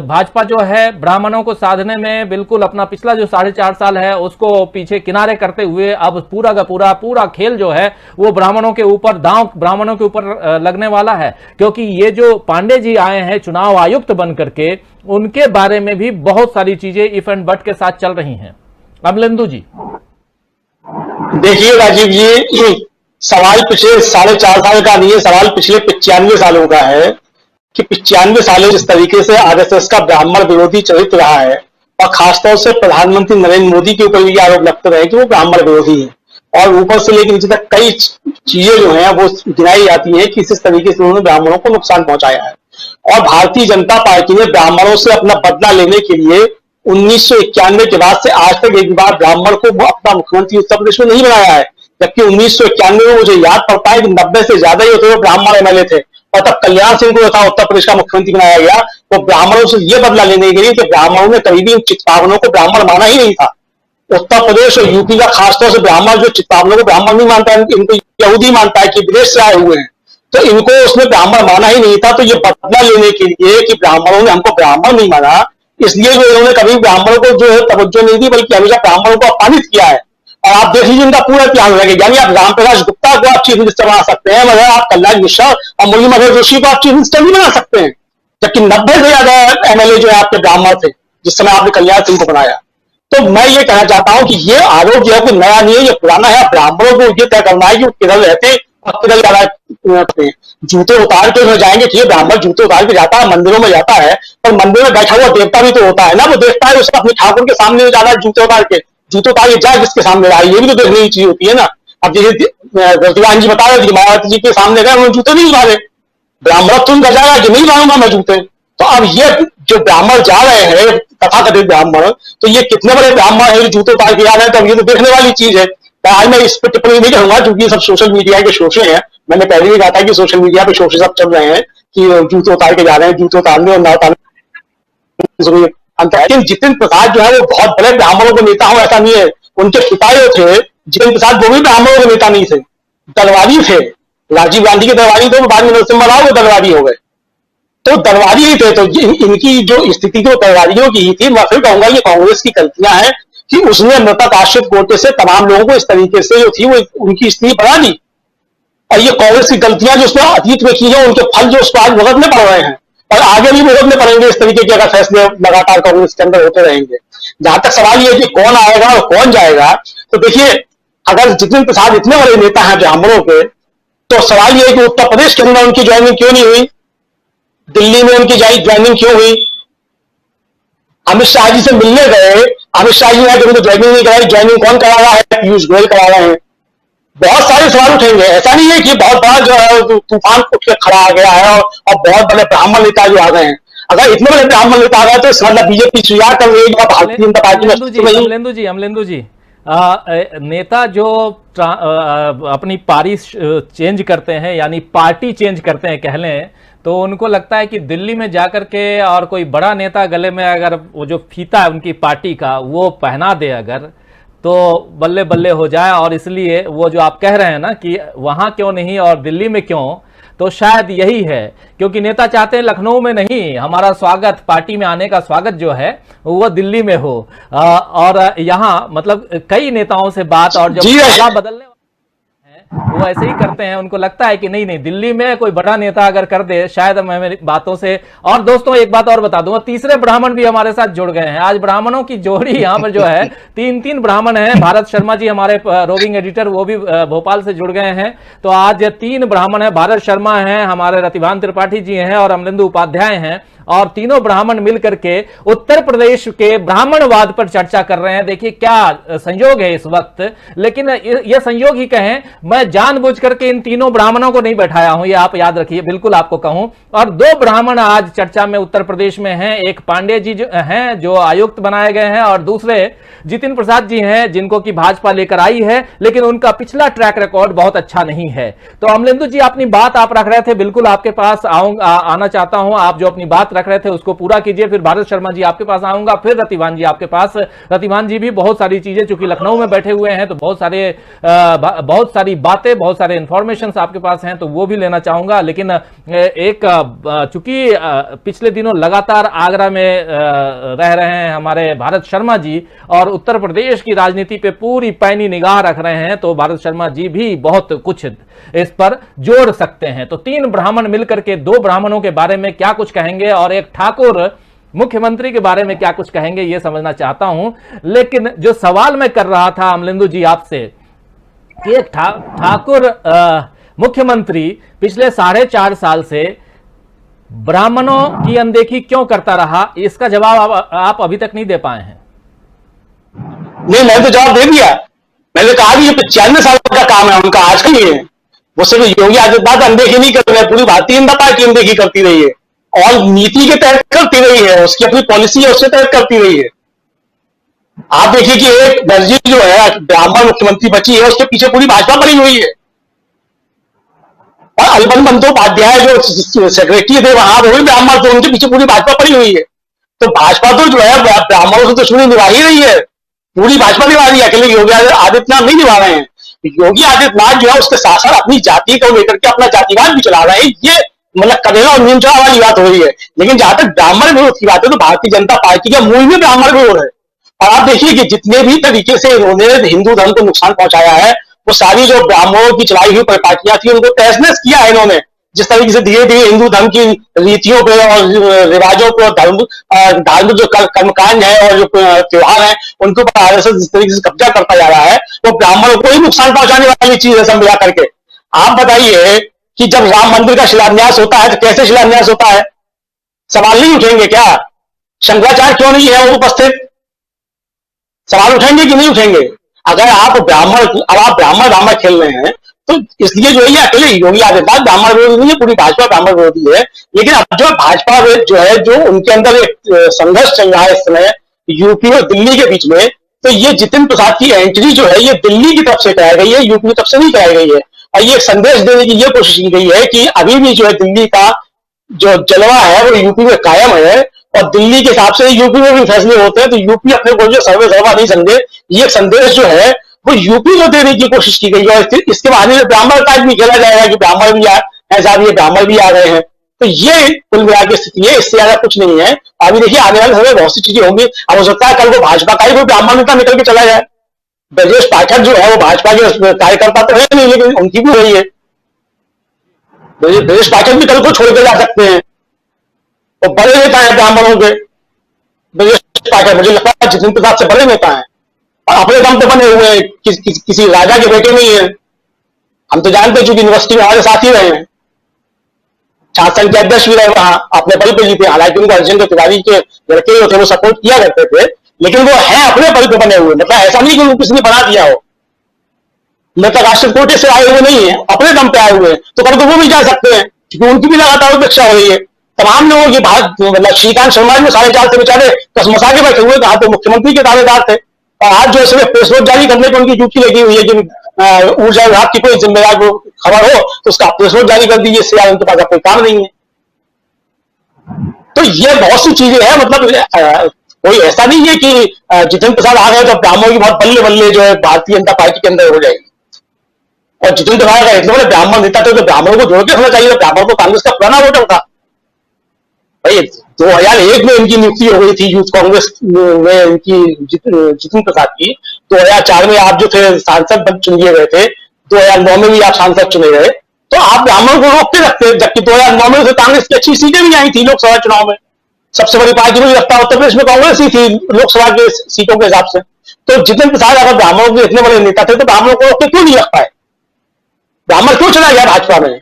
भाजपा जो है ब्राह्मणों को साधने में बिल्कुल अपना पिछला जो 4.5 साल है उसको पीछे किनारे करते हुए अब पूरा का पूरा खेल जो है वो ब्राह्मणों के ऊपर, दांव ब्राह्मणों के ऊपर लगने वाला है? क्योंकि ये जो पांडे जी आए हैं चुनाव आयुक्त बन करके, उनके बारे में भी बहुत सारी चीजें इफ एंड बट के साथ चल रही हैं। अमलेंदु जी देखिए राजीव जी, सवाल पिछले 4.5 साल का नहीं है, सवाल पिछले 95 सालों का है कि 95 सालों जिस तरीके से आरएसएस का ब्राह्मण विरोधी चरित्र रहा है और खासतौर से प्रधानमंत्री नरेंद्र मोदी के ऊपर भी आरोप लगते रहे कि वो ब्राह्मण विरोधी है, और ऊपर से लेकर नीचे तक कई चीजें जो हैं वो गिनाई जाती हैं कि इस तरीके से उन्होंने ब्राह्मणों को नुकसान पहुंचाया है। और भारतीय जनता पार्टी ने ब्राह्मणों से अपना बदला लेने के लिए 1991 के बाद से आज तक एक बार ब्राह्मण को अपना मुख्यमंत्री उत्तर प्रदेश में नहीं बनाया है, जबकि 1991 में मुझे याद पड़ता है कि 90 से ज्यादा ही होते हुए ब्राह्मण एमएलए थे और तब कल्याण सिंह को था उत्तर प्रदेश का मुख्यमंत्री बनाया गया। वो ब्राह्मणों से यह बदला लेने के लिए कि ब्राह्मणों ने कभी भी चित्पावनों को ब्राह्मण माना ही नहीं था। उत्तर प्रदेश और यूपी का खासतौर से ब्राह्मण जो चित्पावनों को ब्राह्मण नहीं मानता है, इनको यहूदी मानता है कि विदेश से आए हुए हैं, तो इनको उसने ब्राह्मण माना ही नहीं था। तो ये बदला लेने के लिए कि ब्राह्मणों ने हमको ब्राह्मण नहीं माना, इसलिए जो इन्होंने कभी ब्राह्मणों को जो है तवज्जो नहीं दी, बल्कि हमेशा ब्राह्मणों को अपमानित किया है। और आप देख लीजिए इनका पूरा इतिहास रहेगा, यानी आप रामप्रकाश गुप्ता को आप चीफ मिनिस्टर बना सकते हैं, मगर आप कल्याण मिश्रा और मुरली मनोहर जोशी को आप चीफ मिनिस्टर नहीं बना सकते हैं, जबकि 90 से ज्यादा एमएलए जो है आपके ब्राह्मण थे जिस समय आपने कल्याण सिंह को बनाया। तो मैं ये कहना चाहता हूं कि ये आरोप जो है कोई नया नहीं है, ये पुराना है। ब्राह्मणों को ये तय करना है कि वो किधर रहते और किधर ज्यादा जूते उतार के जाएंगे। ठीक है, ब्राह्मण जूते उतार के जाता है, मंदिरों में जाता है, पर मंदिर में बैठा हुआ देवता भी तो होता है ना, वो देखता है उसका अपने ठाकुर के सामने जाना है, जूते उतार के जाए जिसके सामने रहा, ये भी तो देखने की चीज होती है ना। अब जैसे रतिवान जी बता रहे थे मायावती जी के सामने गए, उन्होंने जूते नहीं उतारे, ब्राह्मण तुम कर जाएगा कि नहीं लाऊंगा मैं जूते। तो अब ये जो ब्राह्मण जा रहे हैं तथाकथित ब्राह्मण, तो ये कितने बड़े ब्राह्मण है जो जूते उतार के जा रहे हैं, तो ये तो देखने वाली चीज है। आज मैं इस पर टिप्पणी नहीं करूंगा क्योंकि ये सब सोशल मीडिया के शोषे हैं। मैंने पहले भी कहा था कि सोशल मीडिया पे शोषे सब चल रहे हैं कि जूते उतार के जा रहे हैं, जूते उतारने और ना उतारने अंतर। लेकिन जितिन प्रसाद जो है वो बहुत बड़े ब्राह्मणों के नेता हो ऐसा नहीं है, उनके पिता जो थे जितिन प्रसाद वो भी ब्राह्मणों के नेता नहीं थे, दरबारी थे। राजीव गांधी के दरबारी थे, बाद में नरसिम्हा राव के दरबारी हो गए, तो दरबारी ही थे। तो इनकी जो स्थिति तो दरबारियों की ही थी। मैं फिर कहूंगा ये कांग्रेस की गलतियां हैं कि उसने मृतक आश्रित कोटे से तमाम लोगों को इस तरीके से जो थी वो उनकी स्थिति बना दी, और ये कांग्रेस की गलतियां जो उसने अतीत में की है उनके फल जो उसको आज भुगतने पड़ रहे हैं और आगे भी भुगतने पड़ेंगे इस तरीके के अगर फैसले लगातार कांग्रेस के अंदर होते रहेंगे। जहां तक सवाल ये है कि कौन आएगा और कौन जाएगा, तो देखिए अगर जितिन प्रसाद इतने बड़े नेता हैं ब्राह्मणों के, तो सवाल ये है कि उत्तर प्रदेश के अंदर उनकी ज्वाइनिंग क्यों नहीं हुई, दिल्ली में उनकी ज्वाइनिंग क्यों हुई? अमित शाह जी से मिलने गए, अमित शाह जी ने तो ज्वाइनिंग नहीं कराई, ज्वाइनिंग कौन करा रहा है? पीयूष गोयल करा रहे हैं। बहुत सारे सवाल उठेंगे, ऐसा नहीं है कि बहुत बड़ा जो है तूफान उठ के खड़ा आ गया है और बहुत बड़े ब्राह्मण नेता जो आ गए हैं। अगर इतने बड़े ब्राह्मण नेता आ गए तो इसका मतलब बीजेपी स्वीकार कर रही है भारतीय जनता पार्टी में। अमलेंदु जी नेता जो अपनी पारी चेंज करते हैं यानी पार्टी चेंज करते हैं कह लें, तो उनको लगता है कि दिल्ली में जाकर के और कोई बड़ा नेता गले में अगर वो जो फीता है उनकी पार्टी का वो पहना दे अगर, तो बल्ले बल्ले हो जाए। और इसलिए वो जो आप कह रहे हैं ना कि वहां क्यों नहीं और दिल्ली में क्यों, तो शायद यही है, क्योंकि नेता चाहते हैं लखनऊ में नहीं, हमारा स्वागत, पार्टी में आने का स्वागत जो है वो दिल्ली में हो। और यहाँ मतलब कई नेताओं से बात, और जब बदलने वो ऐसे ही करते हैं, उनको लगता है कि नहीं नहीं दिल्ली में कोई बड़ा नेता अगर कर दे शायद मेरी बातों से। और दोस्तों एक बात और बता दूंगा, तीसरे ब्राह्मण भी हमारे साथ जुड़ गए हैं। आज ब्राह्मणों की जोड़ी यहाँ पर जो है तीन ब्राह्मण हैं। भारत शर्मा जी हमारे रोविंग एडिटर, वो भी भोपाल से जुड़ गए हैं। तो आज 3 ब्राह्मण है, भारत शर्मा है, हमारे रतिभान त्रिपाठी जी हैं और अमलेंदु उपाध्याय हैं, और तीनों ब्राह्मण मिलकर के उत्तर प्रदेश के ब्राह्मणवाद पर चर्चा कर रहे हैं। देखिए क्या संयोग है इस वक्त, लेकिन यह संयोग ही कहें, मैं जानबूझ करके इन तीनों ब्राह्मणों को नहीं बैठाया हूं, ये आप याद रखिए, बिल्कुल आपको कहूं। और 2 ब्राह्मण आज चर्चा में उत्तर प्रदेश में हैं, एक पांडे जी हैं जो आयुक्त बनाए गए हैं, और दूसरे जितिन प्रसाद जी हैं जिनको की भाजपा लेकर आई है, लेकिन उनका पिछला ट्रैक रिकॉर्ड बहुत अच्छा नहीं है। तो अमलेंदु जी अपनी बात आप रख रहे थे, बिल्कुल आपके पास आना चाहता हूं। आप जो अपनी बात रख रहे थे उसको पूरा कीजिए, फिर भारत शर्मा जी आपके पास आऊंगा, फिर रतिभान जी आपके पास। रतिभान जी भी बहुत सारी चीजें, चूंकि लखनऊ में बैठे हुए हैं तो बहुत सारी बातें, बहुत सारे इंफॉर्मेशन आपके पास हैं, तो वो भी लेना चाहूंगा। लेकिन एक चूंकि पिछले दिनों लगातार आगरा में रह रहे हैं हमारे भारत शर्मा जी, और उत्तर प्रदेश की राजनीति पे पूरी पैनी निगाह रख रहे हैं, तो भारत शर्मा जी भी बहुत कुछ इस पर जोड़ सकते हैं। तो 3 ब्राह्मण मिलकर के 2 ब्राह्मणों के बारे में क्या कुछ कहेंगे, और एक ठाकुर मुख्यमंत्री के बारे में क्या कुछ कहेंगे, यह समझना चाहता हूं। लेकिन जो सवाल मैं कर रहा था अमलेंदु जी आपसे, कि एक ठाकुर मुख्यमंत्री पिछले 4.5 साल से ब्राह्मणों की अनदेखी क्यों करता रहा, इसका जवाब आप अभी तक नहीं दे पाए हैं। नहीं, मैंने तो जवाब दे दिया। मैंने कहा कि ये 95 साल का काम है उनका, आज का नहीं है। वो सिर्फ योगी आदित्यनाथ अनदेखी नहीं कर रहे, पूरी भारतीय जनता पार्टी अनदेखी करती रही है, और नीति के तहत करती रही है, उसकी अपनी पॉलिसी है उसके तहत करती रही है। आप देखिए कि एक दर्जी जो है ब्राह्मण मुख्यमंत्री बची है, उसके पीछे पूरी भाजपा पड़ी हुई है, और अलबन बंदोपाध्याय जो सेक्रेटरी थे वहां, वो भी ब्राह्मण थे, उनके पीछे पूरी भाजपा पड़ी हुई है। तो भाजपा तो जो है ब्राह्मणों से दुश्मनी निभा ही रही है, पूरी भाजपा निभा रही है, अकेले योगी आदित्यनाथ नहीं निभा रहे हैं। योगी आदित्यनाथ जो है उसके साथ साथ अपनी जाति को लेकर के अपना जातिवाद भी चला रहे हैं। ये मतलब करेला और नीम चढ़ा वाली बात हो रही है। लेकिन जहां तक ब्राह्मण विरोध की बात है, तो भारतीय जनता पार्टी का मूल में ब्राह्मण विरोध है। और आप देखिए कि जितने भी तरीके से इन्होंने हिंदू धर्म को नुकसान पहुंचाया है, वो सारी जो ब्राह्मणों की चलाई हुई पार्टियां थी उनको तहस नहस किया है इन्होंने। जिस तरीके से धीरे धीरे हिंदू धर्म की रीतियों पे और रिवाजों को, धार्मिक जो कर्मकांड है और जो त्योहार है उनके ऊपर आरएसएस जिस तरीके से कब्जा करता जा रहा है, वो ब्राह्मणों को ही नुकसान पहुंचाने वाली चीज है सब मिला करके। आप बताइए कि जब राम मंदिर का शिलान्यास होता है तो कैसे शिलान्यास होता है, सवाल नहीं उठेंगे क्या? शंकराचार्य क्यों नहीं है वो उपस्थित? सवाल उठेंगे कि नहीं उठेंगे? अगर आप ब्राह्मण खेल रहे हैं तो इसलिए जो है ये अकेले योगी आदित्यनाथ ब्राह्मण विरोधी नहीं है, पूरी भाजपा ब्राह्मण विरोधी है। लेकिन अब जो भाजपा जो है, जो उनके अंदर एक संघर्ष चल रहा है इस समय यूपी और दिल्ली के बीच में, तो ये जितिन प्रसाद की एंट्री जो है ये दिल्ली की तरफ से कराई गई है, यूपी की तरफ से नहीं कराई गई है। और ये संदेश देने की ये कोशिश की गई है कि अभी भी जो है दिल्ली का जो जलवा है वो यूपी में कायम है, और दिल्ली के हिसाब से यूपी में भी फैसले होते हैं, तो यूपी अपने को जो सर्वे सर्वा नहीं समझे, ये संदेश जो है वो यूपी को देने की कोशिश की गई है। और इसके बहाने में ब्राह्मण का भी खेला जाएगा कि ब्राह्मण भी ऐसा भी ब्राह्मण भी आ गए हैं। तो ये कुल मिला की स्थिति है, इससे ज्यादा कुछ नहीं है। अभी देखिए आने वाले समय बहुत सी चीजें होंगी। अब हो सकता है कल को भाजपा का ही कोई ब्राह्मण नेता निकल के चला जाए। ब्रजेश पाठक जो है वो भाजपा के कार्यकर्ता तो है नहीं, लेकिन उनकी भी वही है। ब्रजेश पाठक भी कल को छोड़ के जा सकते हैं, वो बड़े नेता है ब्राह्मणों के। ब्रजेश पाठक मुझे लगता है जितिन प्रसाद से बड़े नेता है, और अपने दम पे बने हुए हैं, किसी राजा के बेटे नहीं है। हम तो जानते हैं चूंकि यूनिवर्सिटी में हमारे साथ ही रहे हैं, छात्र संघ के अध्यक्ष भी रहे, वहां अपने बल पे जीते। हालांकि उनको अर्जुन तिवारी के लड़के जो थे वो सपोर्ट किया करते थे, लेकिन वो है अपने बल पे बने हुए। मतलब ऐसा नहीं कि उनको किसी ने बना दिया हो, मृतक आश्रित कोटे से आए हुए नहीं है, अपने दम पे आए हुए हैं। तो कल को वो भी जा सकते हैं, क्योंकि उनकी भी लगातार उपेक्षा हो रही है। तमाम लोगों की बात, मतलब श्रीकांत शर्मा में 4.5 से बेचारे कसमसा के बैठे हुए, कहा तो मुख्यमंत्री के दावेदार थे, और आज जो है प्रेस नोट जारी करने पर उनकी ड्यूटी लगी हुई है कि ऊर्जा विभाग की कोई जिम्मेदार खबर हो तो उसका प्रेस नोट जारी कर दीजिए, इससे उनके पास कोई काम नहीं है। तो ये बहुत सी चीजें हैं। मतलब कोई ऐसा नहीं है कि जितिन प्रसाद आ गए तो ब्राह्मणों की बहुत बल्ले बल्ले जो है भारतीय जनता पार्टी के अंदर हो जाएगी। और जितेंद्र प्रसाद का इतने बड़े ब्राह्मण नेता थे तो ब्राह्मणों को जोड़ के होना चाहिए। ब्राह्मण को कांग्रेस का पुराना वोटर था भाई। 2001 में इनकी नियुक्ति हो गई थी यूथ कांग्रेस में इनकी जितेंद्र प्रसाद की। 2004 में आप जो थे सांसद बन चुन लिए गए थे, 2009 में भी आप सांसद चुने गए, तो आप ब्राह्मण को रोक के रखते, जबकि 2009 में कांग्रेस की अच्छी सीटें भी आई थी लोकसभा चुनाव में। सबसे बड़ी पार्टी मुझे लगता है उत्तर प्रदेश में कांग्रेस ही थी लोकसभा के सीटों के हिसाब से। तो जितेंद्र प्रसाद अगर ब्राह्मणों के इतने बड़े नेता थे तो ब्राह्मणों को रोक के क्यों नहीं रख पाए? ब्राह्मण क्यों चला गया भाजपा में?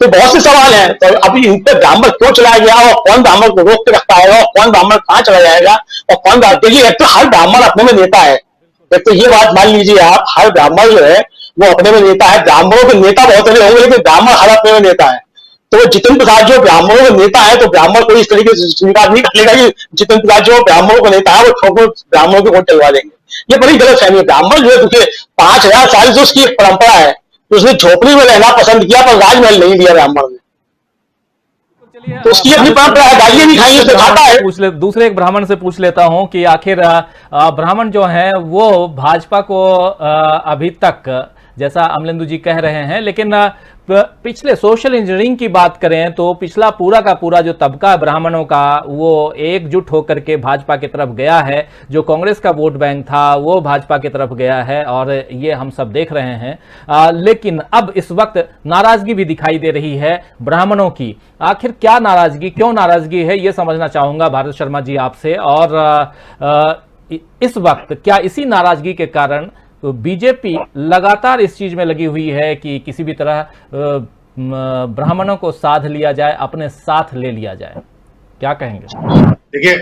तो बहुत से सवाल हैं। तो अभी इन पर ब्राह्मण क्यों चलाया गया और कौन ब्राह्मण को रोक के रख पाएगा और कौन ब्राह्मण कहां चला जाएगा और कौन देखिए, एक तो हर ब्राह्मण अपने में नेता है। एक तो ये बात मान लीजिए आप, हर ब्राह्मण जो है वो अपने में नेता है। ब्राह्मणों के नेता बहुत सारे होंगे लेकिन ब्राह्मण हर अपने में नेता है। तो जितेंद्र प्रसाद जो ब्राह्मणों का नेता है तो ब्राह्मण कोई इस तरीके से स्वीकार नहीं करेगा कि जितेंद्र प्रसाद जो ब्राह्मणों का नेता है वो ठोकर ब्राह्मणों के वोट डलवा देंगे। ये बड़ी गलत फहमी है। ब्राह्मण जो है देखिए 5000 साल से उसकी एक परंपरा है, तो उसने झोपड़ी में रहना पसंद किया पर राजमहल नहीं दिया ब्राह्मण ने। तो उसकी अपनी परंपरा है, गालियां नहीं खाई, उसने खाता है। दूसरे एक ब्राह्मण से पूछ लेता हूं कि आखिर ब्राह्मण जो हैं वो भाजपा को अभी तक, जैसा अमलेंदु जी कह रहे हैं, लेकिन पिछले सोशल इंजीनियरिंग की बात करें तो पिछला पूरा का पूरा जो तबका ब्राह्मणों का वो एकजुट होकर के भाजपा की तरफ गया है। जो कांग्रेस का वोट बैंक था वो भाजपा की तरफ गया है और ये हम सब देख रहे हैं। लेकिन अब इस वक्त नाराजगी भी दिखाई दे रही है ब्राह्मणों की। आखिर क्या नाराजगी, क्यों नाराजगी है, ये समझना चाहूंगा भारत शर्मा जी आपसे। और इस वक्त क्या इसी नाराजगी के कारण तो बीजेपी लगातार इस चीज में लगी हुई है कि किसी भी तरह ब्राह्मणों को साध लिया जाए, अपने साथ ले लिया जाए? क्या कहेंगे? देखिए,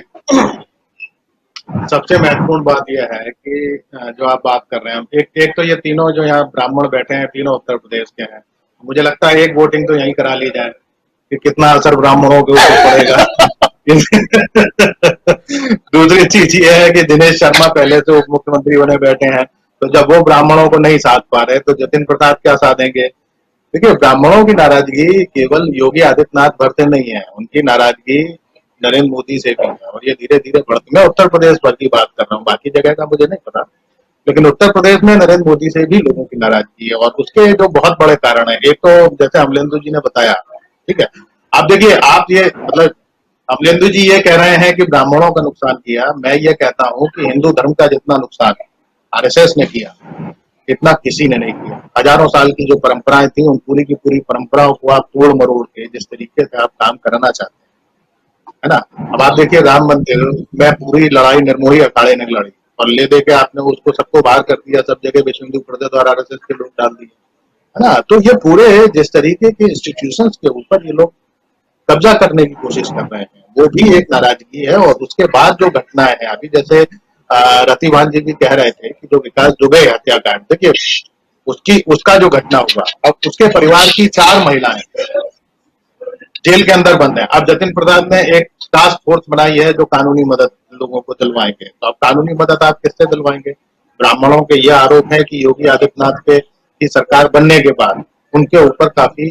सबसे महत्वपूर्ण बात यह है कि जो आप बात कर रहे हैं, एक तो ये तीनों जो यहाँ ब्राह्मण बैठे हैं तीनों उत्तर प्रदेश के हैं। मुझे लगता है एक वोटिंग तो यहीं करा ली जाए कि कितना असर ब्राह्मणों के ऊपर पड़ेगा। दूसरी चीज ये है कि दिनेश शर्मा पहले से उप मुख्यमंत्री बने बैठे हैं, तो जब वो ब्राह्मणों को नहीं साध पा रहे तो जतिन प्रसाद क्या साधेंगे? देखिए, ब्राह्मणों की नाराजगी केवल योगी आदित्यनाथ भर से नहीं है, उनकी नाराजगी नरेंद्र मोदी से भी है और ये धीरे धीरे बढ़ती। मैं उत्तर प्रदेश भर की बात कर रहा हूँ, बाकी जगह का मुझे नहीं पता, लेकिन उत्तर प्रदेश में नरेंद्र मोदी से भी लोगों की नाराजगी है। और उसके जो बहुत बड़े कारण है, एक तो जैसे अमलेंदु जी ने बताया, ठीक है, आप देखिए, आप ये मतलब अमलेंदु जी ये कह रहे हैं कि ब्राह्मणों का नुकसान किया, मैं ये कहता हूँ कि हिंदू धर्म का जितना नुकसान आरएसएस ने किया इतना किसी ने नहीं किया। हजारों साल की जो परंपराएं थी उन पूरी की पूरी परंपराओं को आप तोड़ मरोड़ के जिस तरीके से आप काम करना चाहते हैं, है ना। अब आप देखिए, राम मंदिर में पूरी लड़ाई निर्मोही अखाड़े ने लड़ी और ले दे के आपने उसको सबको बाहर कर दिया, सब जगह विश्व हिंदू परिषद और आरएसएस के लोग डाल दिए, है ना। तो ये पूरे जिस तरीके के इंस्टीट्यूशंस के ऊपर ये लोग कब्जा करने की कोशिश कर रहे हैं वो भी एक नाराजगी है। और उसके बाद जो घटनाएं हैं अभी, जैसे रतिवान जी भी कह रहे थे कि जो विकास दुबे हत्याकांड, देखिए उसका जो घटना हुआ, अब उसके परिवार की 4 महिलाएं जेल के अंदर बंद है। अब जतिन प्रसाद ने एक टास्क फोर्स बनाई है जो कानूनी मदद लोगों को दिलवाएंगे। तो अब कानूनी मदद आप किससे दिलवाएंगे? ब्राह्मणों के यह आरोप है कि योगी आदित्यनाथ के की सरकार बनने के बाद उनके ऊपर काफी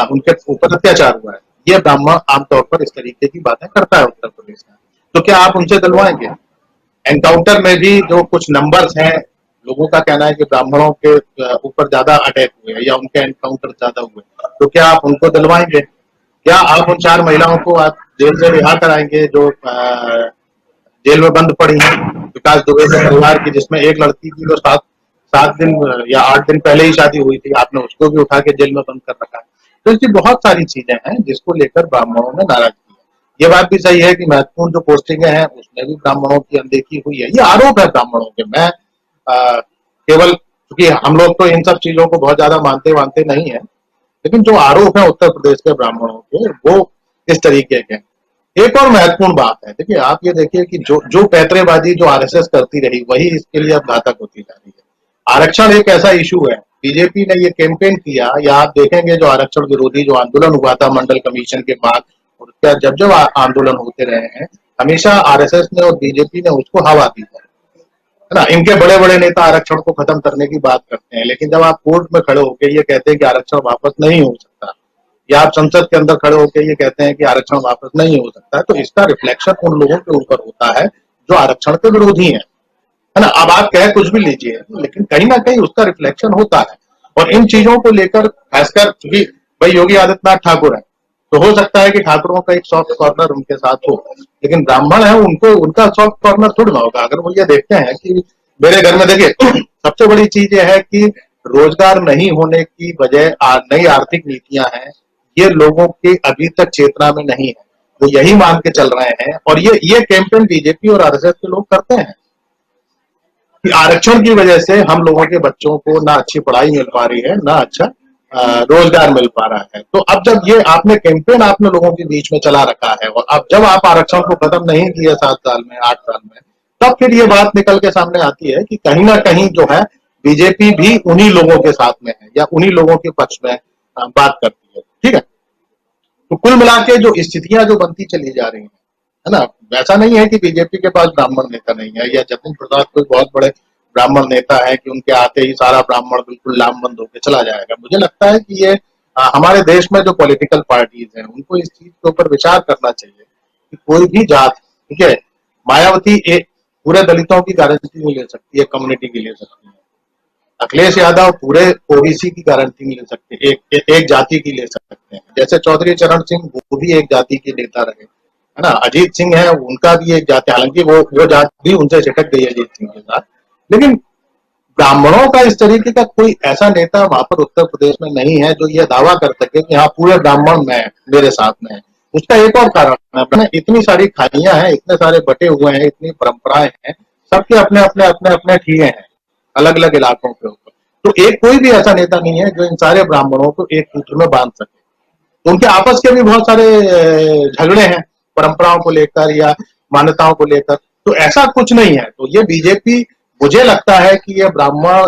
उनके ऊपर अत्याचार हुआ है। ये ब्राह्मण आमतौर पर इस तरीके की बातें करता है उत्तर प्रदेश में, तो क्या आप उनसे दिलवाएंगे? एनकाउंटर में भी जो कुछ नंबर्स हैं, लोगों का कहना है कि ब्राह्मणों के ऊपर ज्यादा अटैक हुए या उनके एनकाउंटर ज्यादा हुए, तो क्या आप उनको दिलवाएंगे? क्या आप उन 4 महिलाओं को आप जेल से रिहा कराएंगे जो जेल में बंद पड़ी हैं? विकास दुबे के परिवार की, जिसमें एक लड़की की तो 7 दिन या 8 दिन पहले ही शादी हुई थी, आपने उसको भी उठा के जेल में बंद कर रखा है। तो ऐसी बहुत सारी चीजें हैं जिसको लेकर ब्राह्मणों में नाराजगी है। ये बात भी सही है कि महत्वपूर्ण जो पोस्टिंगें हैं उसमें भी ब्राह्मणों की अनदेखी हुई है। ये आरोप है ब्राह्मणों के। मैं केवल क्योंकि हम लोग तो इन सब चीजों को बहुत ज्यादा मानते नहीं है, लेकिन जो आरोप है उत्तर प्रदेश के ब्राह्मणों के वो इस तरीके के। एक और महत्वपूर्ण बात है, देखिए आप ये देखिए कि जो पैतरेबाजी जो आरएसएस करती रही वही इसके लिए अब घातक होती जा रही है। आरक्षण एक ऐसा इशू है, बीजेपी ने ये कैंपेन किया, या आप देखेंगे जो आरक्षण विरोधी जो आंदोलन हुआ था मंडल कमीशन के बाद, और क्या जब आंदोलन होते रहे हैं, हमेशा आरएसएस ने और बीजेपी ने उसको हवा दी है ना। इनके बड़े बड़े नेता आरक्षण को खत्म करने की बात करते हैं, लेकिन जब आप कोर्ट में खड़े होकर ये कहते हैं कि आरक्षण वापस नहीं हो सकता, या आप संसद के अंदर खड़े होकर ये कहते हैं कि आरक्षण वापस नहीं हो सकता है, तो इसका रिफ्लेक्शन उन लोगों के ऊपर होता है जो आरक्षण के विरोधी हैं। है ना। अब आप कहे कुछ भी लीजिए, लेकिन कहीं ना कहीं उसका रिफ्लेक्शन होता है। और इन चीजों को लेकर खासकर, क्योंकि भाई योगी आदित्यनाथ ठाकुर है, तो हो सकता है कि ठाकुरों का एक सॉफ्ट कॉर्नर उनके साथ हो, लेकिन ब्राह्मण है, उनको उनका सॉफ्ट कॉर्नर थोड़ी ना होगा। अगर वो ये देखते हैं कि मेरे घर में, देखिए सबसे बड़ी चीज ये है कि रोजगार नहीं होने की वजह नई आर्थिक नीतियां हैं, ये लोगों के अभी तक चेतना में नहीं है। वो यही मान के चल रहे हैं, और ये कैंपेन बीजेपी और आरएसएस के लोग करते हैं कि आरक्षण की वजह से हम लोगों के बच्चों को ना अच्छी पढ़ाई मिल पा रही है, ना अच्छा रोजगार मिल पा रहा है। तो अब जब ये आपने कैंपेन आपने लोगों के बीच में चला रखा है, और अब जब आप आरक्षण को खत्म नहीं किए 7 साल में, 8 साल में, तब फिर ये बात निकल के सामने आती है कि कहीं ना कहीं जो है बीजेपी भी उन्हीं लोगों के साथ में है, या उन्हीं लोगों के पक्ष में बात करती है। ठीक है, तो कुल मिला के जो स्थितियां जो बनती चली जा रही है ना, वैसा नहीं है कि बीजेपी के पास ब्राह्मण नेता नहीं है, या जतिन प्रसाद कोई बहुत बड़े ब्राह्मण नेता है कि उनके आते ही सारा ब्राह्मण बिल्कुल लामबंद होकर चला जाएगा। मुझे लगता है कि ये हमारे देश में जो पॉलिटिकल पार्टीज हैं, उनको इस चीज के ऊपर विचार करना चाहिए कि कोई भी जात, ठीक है, मायावती एक पूरे दलितों की गारंटी नहीं ले सकती है, कम्युनिटी की ले सकती है। अखिलेश यादव पूरे ओबीसी की गारंटी नहीं ले सकते, एक जाति की ले सकते हैं। जैसे चौधरी चरण सिंह, वो भी एक जाति के नेता रहे, है ना। अजीत सिंह है, उनका भी एक जाति, हालांकि वो जाति भी उनसे छिटक गई अजीत सिंह के साथ, लेकिन ब्राह्मणों का इस तरीके का कोई ऐसा नेता वहां पर उत्तर प्रदेश में नहीं है जो ये दावा कर सके कि हाँ पूरे ब्राह्मण में मेरे साथ में है। उसका एक और कारण है, इतनी सारी खाइयां हैं, इतने सारे बटे हुए हैं, इतनी परंपराएं हैं, सबके अपने अपने अपने अपने ठीके हैं अलग अलग इलाकों के ऊपर। तो एक कोई भी ऐसा नेता नहीं है जो इन सारे ब्राह्मणों को एक सूत्र में बांध सके। उनके आपस के भी बहुत सारे झगड़े हैं परंपराओं को लेकर या मान्यताओं को लेकर, तो ऐसा कुछ नहीं है। तो ये बीजेपी, मुझे लगता है कि ये ब्राह्मण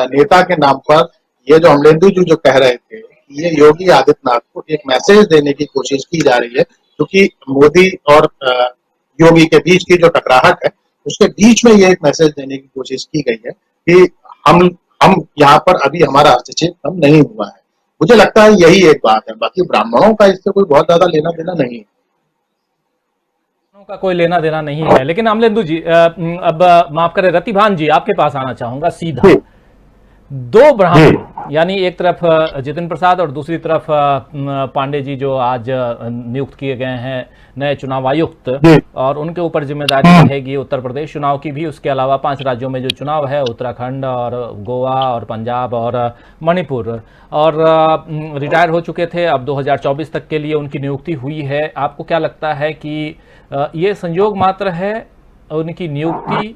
नेता के नाम पर ये जो अमलेंदु जी जो कह रहे थे, ये योगी आदित्यनाथ को एक मैसेज देने की कोशिश की जा रही है, क्योंकि मोदी और योगी के बीच की जो टकराहट है, उसके बीच में ये एक मैसेज देने की कोशिश की गई है कि हम यहाँ पर अभी हमारा हस्तक्षेप कम नहीं हुआ है। मुझे लगता है यही एक बात है, बाकी ब्राह्मणों का इससे कोई बहुत ज्यादा लेना देना नहीं है, का कोई लेना देना नहीं है। लेकिन अमलेंदु जी, अब माफ करें रतिभान जी, आपके पास आना चाहूंगा सीधा। दो ब्राह्मण, यानी एक तरफ जितिन प्रसाद और दूसरी तरफ पांडे जी जो आज नियुक्त किए गए हैं नए चुनाव आयुक्त, और उनके ऊपर जिम्मेदारी रहेगी उत्तर प्रदेश चुनाव की भी, उसके अलावा 5 राज्यों में जो चुनाव है, उत्तराखंड और गोवा और पंजाब और मणिपुर, और रिटायर हो चुके थे, अब 2024 तक के लिए उनकी नियुक्ति हुई है। आपको क्या लगता है कि ये संयोग मात्र है उनकी नियुक्ति,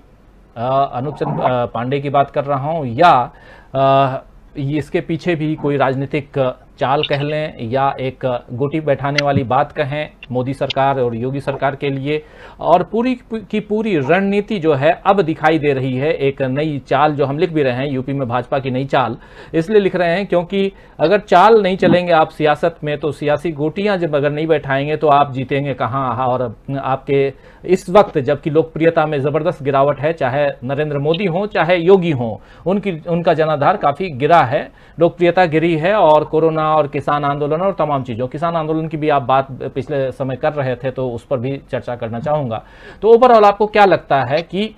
अनुपचंद पांडे की बात कर रहा हूं, या इसके पीछे भी कोई राजनीतिक चाल कह लें, या एक गोटी बैठाने वाली बात कहें मोदी सरकार और योगी सरकार के लिए, और पूरी की पूरी रणनीति जो है अब दिखाई दे रही है, एक नई चाल जो हम लिख भी रहे हैं, यूपी में भाजपा की नई चाल इसलिए लिख रहे हैं क्योंकि अगर चाल नहीं चलेंगे आप सियासत में, तो सियासी गोटियां जब अगर नहीं बैठाएंगे तो आप जीतेंगे कहाँ। और आपके इस वक्त जबकि लोकप्रियता में जबरदस्त गिरावट है, चाहे नरेंद्र मोदी हो चाहे योगी हो, उनका जनाधार काफी गिरा है, लोकप्रियता गिरी है, और कोरोना और किसान आंदोलन और तमाम चीजों, किसान आंदोलन की भी आप बात पिछले समय कर रहे थे तो उस पर भी चर्चा करना चाहूंगा। तो ओवरऑल आपको क्या लगता है कि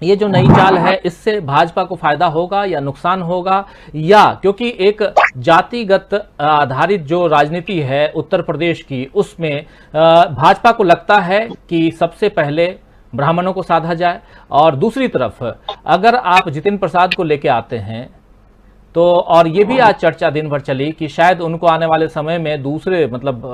ये जो नई चाल है इससे भाजपा को फायदा होगा या नुकसान होगा, या क्योंकि एक जातिगत आधारित जो राजनीति है उत्तर प्रदेश की, उसमें भाजपा को लगता है कि सबसे पहले ब्राह्मणों को साधा जाए, और दूसरी तरफ अगर आप जितिन प्रसाद को लेके आते हैं तो, और ये भी आज चर्चा दिन भर चली कि शायद उनको आने वाले समय में दूसरे, मतलब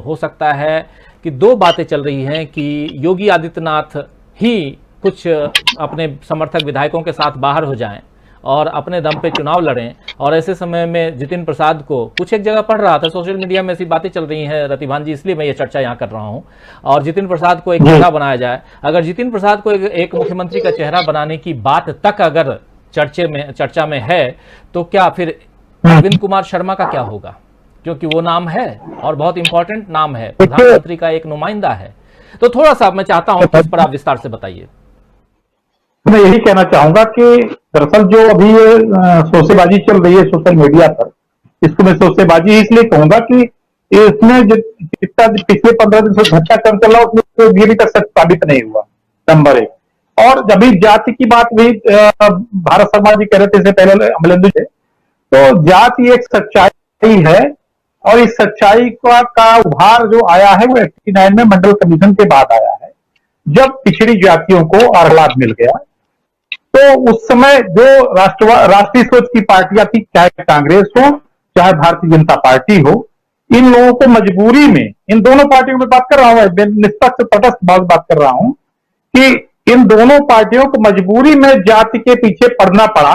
हो सकता है कि 2 बातें चल रही हैं कि योगी आदित्यनाथ ही कुछ अपने समर्थक विधायकों के साथ बाहर हो जाएं और अपने दम पे चुनाव लड़ें, और ऐसे समय में जितिन प्रसाद को, कुछ एक जगह पढ़ रहा था सोशल मीडिया में ऐसी बातें चल रही हैं रतिभान जी, इसलिए मैं ये चर्चा यहाँ कर रहा हूँ, और जितिन प्रसाद को एक चेहरा बनाया जाए। अगर जितिन प्रसाद को एक मुख्यमंत्री का चेहरा बनाने की बात तक अगर चर्चा में है, तो क्या फिर अरविंद कुमार शर्मा का क्या होगा, क्योंकि वो नाम है और बहुत इंपॉर्टेंट नाम है, प्रधानमंत्री का एक नुमाइंदा है। तो थोड़ा सा मैं चाहता हूं कि इस पर आप विस्तार से बताइए। मैं यही कहना चाहूंगा कि दरअसल जो अभी ये शोसेबाजी चल रही है सोशल मीडिया पर, इसको मैं शोसेबाजी इसलिए कहूंगा कि इसमें जितना पिछले 15 दिन से घटनाक्रम चल रहा है उसमें अभी तक सच साबित नहीं हुआ, नंबर 1। और जब भी जाति की बात हुई, भारत शर्मा जी कह रहे थे इससे पहले अमलेंदु जी, तो जाति एक सच्चाई है और इस सच्चाई का उभार जो आया है वो 89 में मंडल कमीशन के बाद आया है, जब पिछड़ी जातियों को आह्लाद मिल गया। तो उस समय जो राष्ट्रीय सोच की पार्टियां थी, चाहे कांग्रेस हो चाहे भारतीय जनता पार्टी हो, इन लोगों को मजबूरी में, इन दोनों पार्टियों में बात कर रहा हूं, निष्पक्ष तटस्थ बात कर रहा हूं कि इन दोनों पार्टियों को मजबूरी में जाति के पीछे पड़ना पड़ा,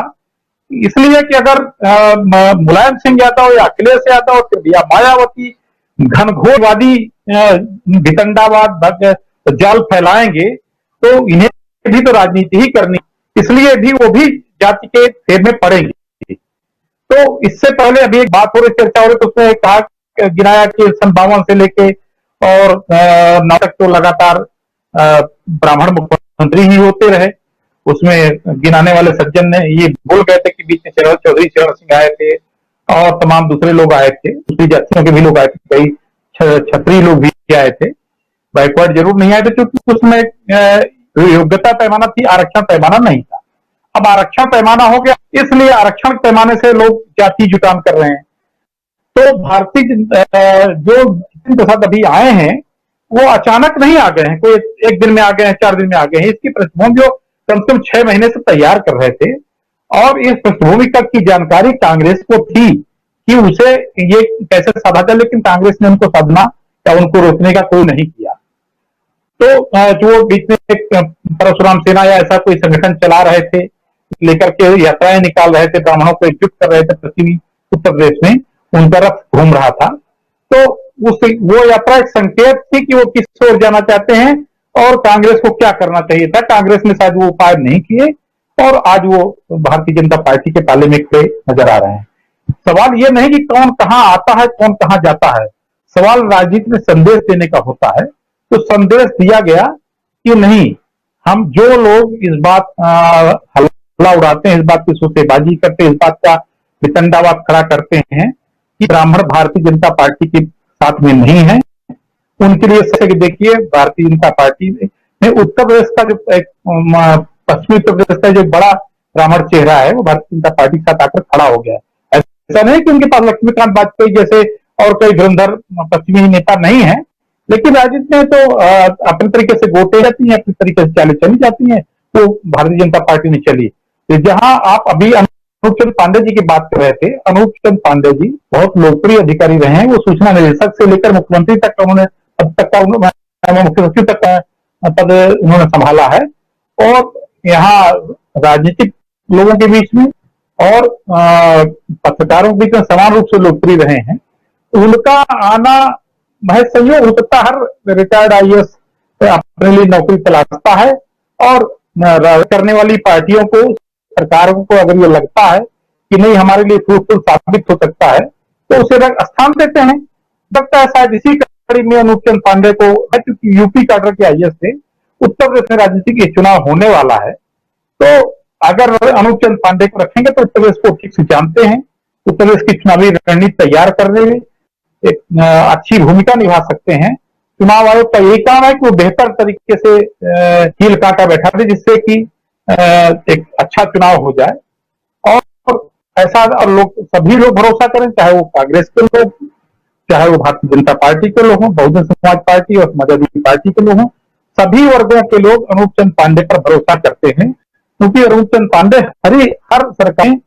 इसलिए कि अगर मुलायम सिंह यादव या अखिलेश यादव या मायावती घनघोरवादी भितंडावाद जाल फैलाएंगे तो इन्हें भी तो राजनीति ही करनी, इसलिए भी वो भी जाति के फेर में पड़ेंगे। तो इससे पहले अभी एक बात हो रही, चर्चा हो रही, तो उसने कहा, गिनाया कि 52 से लेके और नाटक तो लगातार ब्राह्मण मुख्यमंत्री ही होते रहे। उसमें गिनाने वाले सज्जन ने ये भूल गए थे कि बीच में चौधरी चरण सिंह आए थे और तमाम दूसरे लोग आए थे, दूसरी जातियों के भी लोग आए थे, कई क्षत्रिय लोग भी आए थे, बैकवर्ड जरूर नहीं आए थे, क्योंकि उसमें योग्यता पैमाना थी, आरक्षण पैमाना नहीं था। अब आरक्षण पैमाना हो गया, इसलिए आरक्षण पैमाने से लोग जाति जुटान कर रहे हैं। तो भारतीय जो जितिन प्रसाद अभी आए हैं वो अचानक नहीं आ गए हैं, कोई एक दिन में आ गए हैं, 4 दिन में आ गए हैं। इसकी पृष्ठभूमि जो कम से कम 6 महीने से तैयार कर रहे थे, और इस पृष्ठभूमि तक की जानकारी कांग्रेस को थी कि उसे ये कैसे साधा जाए, लेकिन कांग्रेस ने उनको साधना या उनको रोकने का कोई नहीं किया। तो जो बीच में एक परशुराम सेना या ऐसा कोई संगठन चला रहे थे, लेकर के यात्राएं निकाल रहे थे, ब्राह्मणों को एकजुट कर रहे थे, पश्चिमी उत्तर प्रदेश में उनका रथ घूम रहा था। तो वो यात्रा एक संकेत थी कि वो किस ओर जाना चाहते हैं और कांग्रेस को क्या करना चाहिए था। कांग्रेस ने शायद वो उपाय नहीं किए और आज वो भारतीय जनता पार्टी के ताले में खड़े नजर आ रहे हैं। सवाल ये नहीं कि कौन कहां आता है, कौन कहां जाता है, सवाल राजनीति में संदेश देने का होता है। तो संदेश दिया गया कि नहीं, हम जो लोग इस बात हल्ला उड़ाते हैं, इस बात की सोतेबाजी करते हैं, इस बात का वितंडावाद खड़ा करते हैं कि ब्राह्मण भारतीय जनता पार्टी के साथ में नहीं है, उनके लिए सच देखिए, भारतीय जनता पार्टी में उत्तर प्रदेश का जो पश्चिमी उत्तर प्रदेश का जो बड़ा ब्राह्मण चेहरा है वो भारतीय जनता पार्टी के साथ आकर खड़ा हो गया है। ऐसा नहीं कि उनके पास लक्ष्मीकांत वाजपेयी जैसे और कोई धुरंधर पश्चिमी नेता नहीं है, लेकिन राजनीति में तो अपने तरीके से गोटे जाती है, अपने तरीके से चालें चली जाती है, तो भारतीय जनता पार्टी ने चली। तो जहां आप अभी अनूप चंद पांडे जी की बात कर रहे थे, अनूप चंद पांडे जी बहुत लोकप्रिय अधिकारी रहे हैं। वो सूचना निदेशक से लेकर मुख्यमंत्री तक का उन्होंने मुख्यमंत्री तक का पद उन्होंने संभाला है, और यहाँ राजनीतिक लोगों के बीच में और पत्रकारों के बीच में समान रूप से लोकप्रिय रहे हैं। उनका आना महज संयोग हो सकता, हर रिटायर्ड आईएएस अपने लिए नौकरी तलाशता है, और करने वाली पार्टियों को, सरकारों को अगर ये लगता है कि नहीं हमारे लिए फ्रूटफुल साबित हो सकता है तो उसे स्थान देते हैं। लगता है शायद इसी कड़ी में अनूप चंद पांडे को, क्योंकि यूपी कैडर के आईएएस थे, उत्तर प्रदेश में राजनीतिक चुनाव होने वाला है, तो अगर अनूप चंद पांडे को रखेंगे तो उत्तर प्रदेश को ठीक से जानते हैं, उत्तर प्रदेश की चुनावी रणनीति तैयार करने में एक अच्छी भूमिका निभा सकते हैं। चुनाव आयोग का यही काम है कि वो बेहतर तरीके से कील काटा बैठा दे, जिससे कि एक अच्छा चुनाव हो जाए, और ऐसा और लोग सभी लोग भरोसा करें, चाहे वो कांग्रेस के लोग, चाहे वो भारतीय जनता पार्टी के लोग हों, बहुजन समाज पार्टी और समाजवादी पार्टी के लोग हों, सभी वर्गों के लोग अनूप चंद पांडे पर भरोसा करते हैं, क्योंकि अनूप चंद पांडे हर सरकार में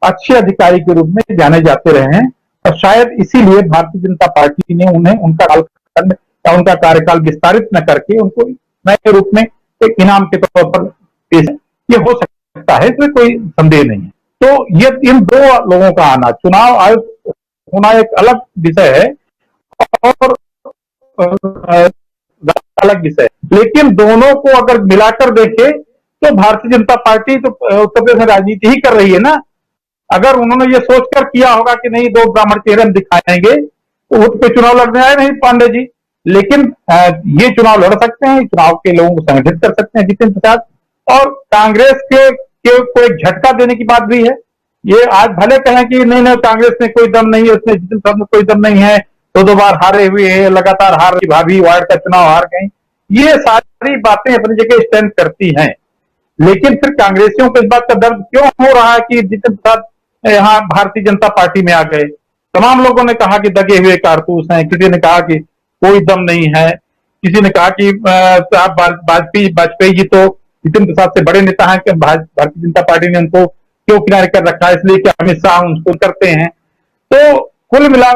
अच्छे अधिकारी के रूप में जाने जाते रहे हैं, और शायद इसीलिए भारतीय जनता पार्टी ने उन्हें उनका कालखंड या उनका कार्यकाल विस्तारित न करके उनको नए रूप में एक इनाम के तौर पर पेश, ये हो सकता है, इसमें कोई संदेह नहीं है। तो ये इन दो लोगों का आना, चुनाव आयोग होना एक अलग विषय है और अलग विषय, लेकिन दोनों को अगर मिलाकर देखे तो भारतीय जनता पार्टी तो उत्तर प्रदेश में राजनीति ही कर रही है ना। अगर उन्होंने ये सोचकर किया होगा कि नहीं दो ब्राह्मण चेहरे हम दिखाएंगे, तो वो तो चुनाव लड़ने आए नहीं पांडे जी, लेकिन ये चुनाव लड़ सकते हैं, चुनाव के लोगों को संगठित कर सकते हैं जितिन प्रसाद, और कांग्रेस के को एक झटका देने की बात भी है। ये आज भले कहें कि नहीं कांग्रेस में कोई दम नहीं है, उसमें जितिन प्रसाद में कोई दम नहीं है, 2 बार हारे हुए है, लगातार हार रही, भाभी वार्ड का चुनाव हार गई, ये सारी बातें अपनी जगह स्टैंड करती हैं, लेकिन फिर कांग्रेसियों को इस बात का दर्द क्यों हो रहा है कि जितिन प्रसाद यहाँ भारतीय जनता पार्टी में आ गए। तमाम लोगों ने कहा कि दगे हुए कारतूस हैं, किसी ने कहा कि कोई दम नहीं है, किसी ने कहा कि आप वाजपेयी जी तो जितिन प्रसाद से बड़े नेता हैं कि भारतीय जनता पार्टी ने उनको क्यों किनारे कर रखा है, इसलिए कि अमित शाह उनको करते हैं। तो कुल मिला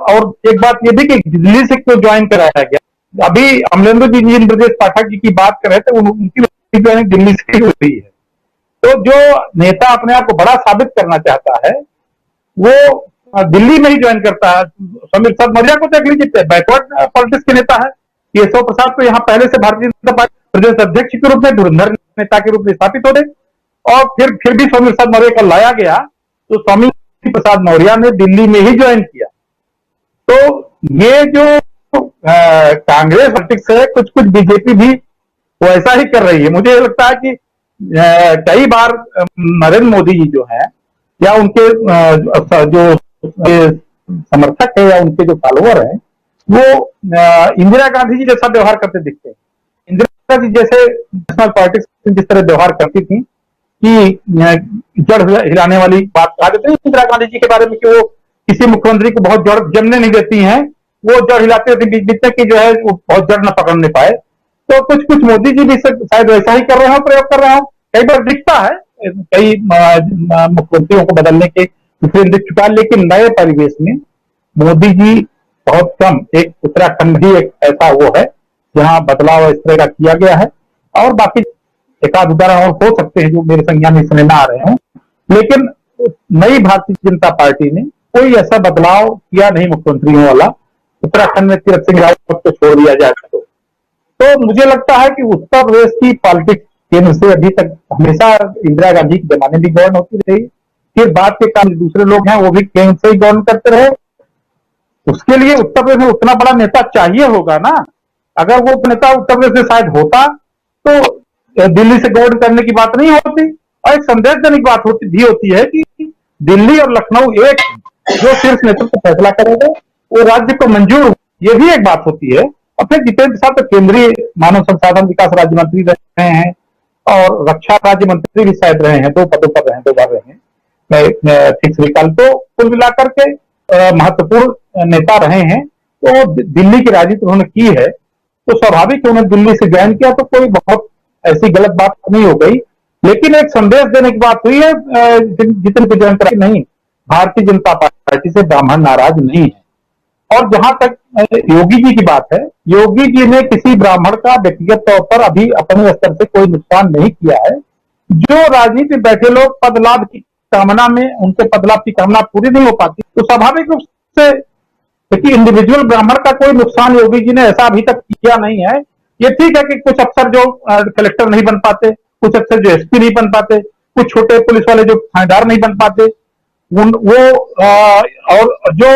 और एक बात ये भी कि दिल्ली से क्यों ज्वाइन कराया गया। अभी अमरेंद्र जी जिन ब्रजेश पाठक जी की बात कर रहे थे उनकी ज्वाइनिंग दिल्ली से ही हुई है। तो जो नेता अपने आप को बड़ा साबित करना चाहता है वो दिल्ली में ही ज्वाइन करता है। समीर प्रसाद मौर्य को देख लीजिए, बैकवर्ड पॉलिटिक्स के नेता है। केशव प्रसाद तो यहाँ पहले से भारतीय जनता पार्टी प्रदेश अध्यक्ष के रूप में, धुरंधर नेता के रूप में स्थापित हो गए और फिर भी समीर प्रसाद मौर्य को लाया गया तो समीर प्रसाद मौर्य ने दिल्ली में ही ज्वाइन किया। तो ये जो कांग्रेस पॉलिटिक्स है, कुछ कुछ बीजेपी भी वैसा ही कर रही है। मुझे लगता है कि कई बार नरेंद्र मोदी जी जो है या उनके जो समर्थक है या उनके जो फॉलोअर हैं वो इंदिरा गांधी जी जैसा व्यवहार करते दिखते हैं। इंदिरा जी जैसे नेशनल पॉलिटिक्स जिस तरह व्यवहार करती थी कि जड़ हिलाने वाली बात कहा जाती है इंदिरा गांधी जी के बारे में कि वो किसी मुख्यमंत्री को बहुत जड़ जमने नहीं देती हैं, वो जड़ हिलाते थे बीच बीच में कि जो है वो बहुत जड़ न पकड़ने पाए। तो कुछ कुछ मोदी जी भी शायद वैसा ही कर रहे हो, प्रयोग कर रहे हो। कई बार दिखता है कई मुख्यमंत्रियों को बदलने के दिख चुका है, लेकिन नए परिवेश में मोदी जी बहुत कम, एक उत्तराखंड ही एक ऐसा वो है जहां बदलाव इस तरह का किया गया है। और बाकी एक आध उदाहरण और हो सकते हैं जो मेरे संज्ञान में इसमें ना आ रहे हों, लेकिन नई भारतीय जनता पार्टी ने कोई ऐसा बदलाव किया नहीं मुख्यमंत्रियों वाला। उत्तराखंड में तीरथ सिंह रावत को छोड़ दिया जाए तो मुझे लगता है कि उत्तर प्रदेश की पॉलिटिक्स केंद्र से अभी तक हमेशा इंदिरा गांधी के जमाने भी गवर्न होती रही, फिर बाद के काम दूसरे लोग हैं वो भी केंद्र से ही गवर्न करते रहे। उसके लिए उत्तर प्रदेश में उतना बड़ा नेता चाहिए होगा ना। अगर वो नेता उत्तर प्रदेश में शायद होता तो दिल्ली से गवर्न करने की बात नहीं होती। और एक संदेशजनक बात होती है कि दिल्ली और लखनऊ एक जो शीर्ष नेतृत्व फैसला करेगा वो राज्य को मंजूर, ये भी एक बात होती है। और फिर जितेंद्र प्रसाद तो केंद्रीय मानव संसाधन विकास राज्य मंत्री रहे हैं और रक्षा राज्य मंत्री भी शायद रहे हैं, 2 पदों पर रहे हैं, 2 बार रहे हैं, मैं ठीक से निकाल। तो कुल मिलाकर के महत्वपूर्ण नेता रहे हैं। तो दिल्ली की राजनीति उन्होंने की है तो स्वाभाविक उन्होंने दिल्ली से ज्वाइन किया, तो कोई बहुत ऐसी गलत बात नहीं हो गई। लेकिन एक संदेश देने की बात हुई है जितने को ज्वाइन करा नहीं, भारतीय जनता पार्टी से ब्राह्मण नाराज नहीं है। और जहां तक योगी जी की बात है, योगी जी ने किसी ब्राह्मण का व्यक्तिगत तौर पर अभी अपने स्तर से कोई नुकसान नहीं किया है। जो राजनीति में बैठे लोग पद लाभ की कामना में, उनके पद लाभ की कामना पूरी नहीं हो पाती तो स्वाभाविक रूप से क्योंकि इंडिविजुअल ब्राह्मण का कोई नुकसान योगी जी ने ऐसा अभी तक किया नहीं है। ये ठीक है कि कुछ अफसर जो कलेक्टर नहीं बन पाते, कुछ अफसर जो एसपी नहीं बन पाते, कुछ छोटे पुलिस वाले जो थानेदार नहीं बन पाते, और जो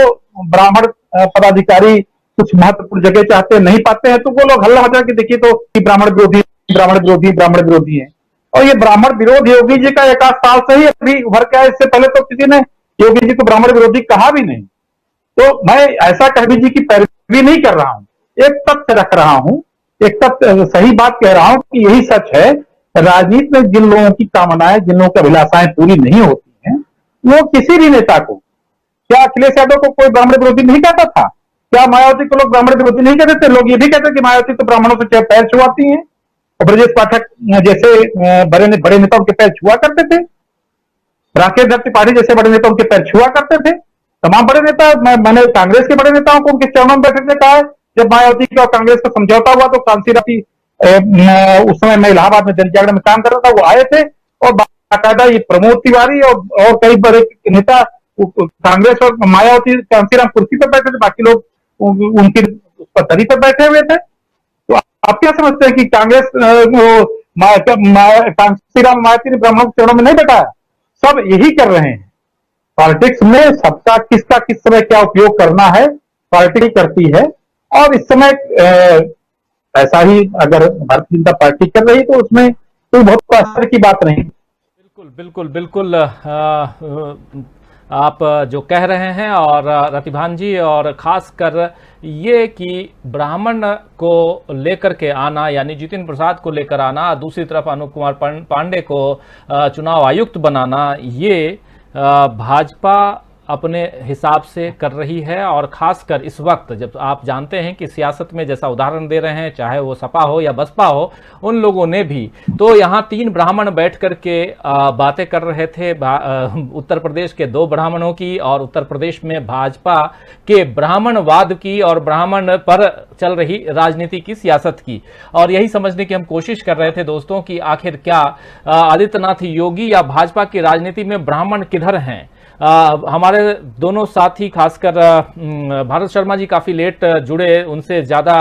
ब्राह्मण पदाधिकारी कुछ महत्वपूर्ण जगह चाहते नहीं पाते हैं तो वो लोग हल्ला मचा के देखिए तो ब्राह्मण विरोधी ब्राह्मण विरोधी ब्राह्मण विरोधी है। और ये ब्राह्मण विरोध योगी जी का 1 आध साल से ही अभी उभर के आया, इससे पहले तो किसी ने योगी जी को ब्राह्मण विरोधी कहा भी नहीं। तो मैं ऐसा कहवी जी की पैरवी नहीं कर रहा हूं, एक तथ्य रख रहा हूं, एक तथ्य सही बात कह रहा हूं कि यही सच है। राजनीति में जिन लोगों की कामनाएं, जिन लोगों की अभिलाषाएं पूरी नहीं होती हैं, वो किसी भी नेता को, क्या अखिलेश यादव को कोई ब्राह्मण विरोधी नहीं कहता था? क्या मायावती को लोग ब्राह्मण विरोधी नहीं कहते थे? लोग ये भी कहते कि मायावती तो ब्राह्मणों से पैर छुआती हैं, और ब्रजेश पाठक जैसे बड़े नेता उनके पैर छुआ करते थे, राकेश दत्त त्रिपाठी जैसे बड़े नेता उनके पैर छुआ करते थे। तमाम बड़े नेता, मैंने कांग्रेस के बड़े नेताओं को उनके चरणों में बैठक में कहा है। जब मायावती का और कांग्रेस का समझौता हुआ तो कांसी राती, उस समय मैं इलाहाबाद में जनजागरण में काम कर रहा था, वो आए थे और बाकायदा ये प्रमोद तिवारी और कई बड़े नेता कांग्रेस और मायावती कांसीराम कुर्सी पर बैठे थे, बाकी लोग उनकी पत्थरी पर बैठे हुए थे। तो आप क्या समझते हैं कि कांग्रेस कांसीराम मायावती ने ब्राह्मण चरणों में नहीं बैठाया? सब यही कर रहे हैं। पॉलिटिक्स में सबका किसका किस समय क्या उपयोग करना है पार्टी करती है, और इस समय ऐसा ही अगर भारतीय जनता पार्टी कर रही तो उसमें कोई बहुत असर की बात नहीं। बिल्कुल बिल्कुल बिल्कुल। आप जो कह रहे हैं और रतिभान जी, और खासकर ये कि ब्राह्मण को लेकर के आना, यानी जितिन प्रसाद को लेकर आना, दूसरी तरफ अनूप कुमार पांडे को चुनाव आयुक्त बनाना, ये भाजपा अपने हिसाब से कर रही है। और खासकर इस वक्त जब आप जानते हैं कि सियासत में, जैसा उदाहरण दे रहे हैं, चाहे वो सपा हो या बसपा हो, उन लोगों ने भी तो यहाँ 3 ब्राह्मण बैठ करके बातें कर रहे थे, उत्तर प्रदेश के 2 ब्राह्मणों की, और उत्तर प्रदेश में भाजपा के ब्राह्मणवाद की और ब्राह्मण पर चल रही राजनीति की, सियासत की। और यही समझने की हम कोशिश कर रहे थे दोस्तों कि आखिर क्या आदित्यनाथ योगी या भाजपा की राजनीति में ब्राह्मण किधर हैं। हमारे दोनों साथी, खासकर भारत शर्मा जी काफी लेट जुड़े, उनसे ज्यादा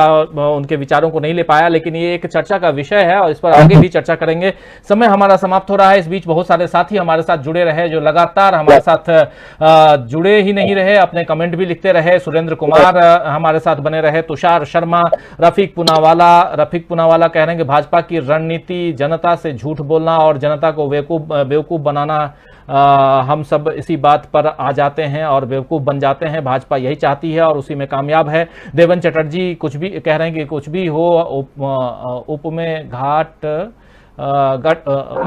उनके विचारों को नहीं ले पाया, लेकिन ये एक चर्चा का विषय है और इस पर आगे भी चर्चा करेंगे। समय हमारा समाप्त हो रहा है। इस बीच बहुत सारे साथी हमारे साथ जुड़े रहे, जो लगातार हमारे साथ जुड़े ही नहीं रहे, अपने कमेंट भी लिखते रहे। सुरेंद्र कुमार हमारे साथ बने रहे, तुषार शर्मा, रफीक पुनावाला कह रहे हैं कि भाजपा की रणनीति जनता से झूठ बोलना और जनता को बेवकूफ बनाना। हम सब इसी बात पर आ जाते हैं और बेवकूफ बन जाते हैं। भाजपा यही चाहती है और उसी में कामयाब है। देवन चटर्जी कुछ भी कह रहे हैं कि कुछ भी हो,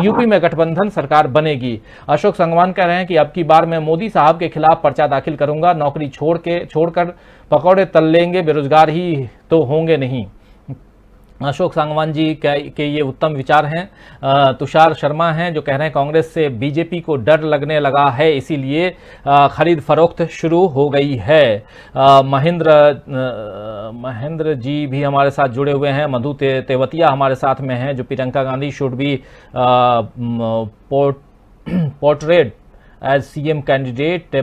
यूपी में गठबंधन सरकार बनेगी। अशोक संगवान कह रहे हैं कि अब की बार मैं मोदी साहब के खिलाफ पर्चा दाखिल करूंगा, नौकरी छोड़कर पकौड़े तल लेंगे, बेरोजगार ही तो होंगे नहीं। अशोक सांगवान जी के ये उत्तम विचार हैं। तुषार शर्मा हैं जो कह रहे हैं कांग्रेस से बीजेपी को डर लगने लगा है, इसीलिए खरीद फरोख्त शुरू हो गई है। महेंद्र जी भी हमारे साथ जुड़े हुए हैं। मधु तेवतिया हमारे साथ में हैं जो Priyanka Gandhi should be portrayed as CM candidate,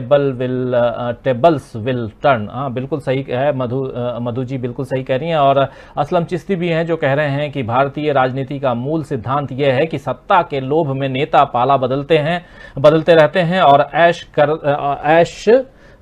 tables will turn. हाँ, बिल्कुल सही है मधु जी, बिल्कुल सही कह रही हैं। और असलम चिश्ती भी हैं जो कह रहे हैं कि भारतीय राजनीति का मूल सिद्धांत यह है कि सत्ता के लोभ में नेता पाला बदलते रहते हैं और ऐश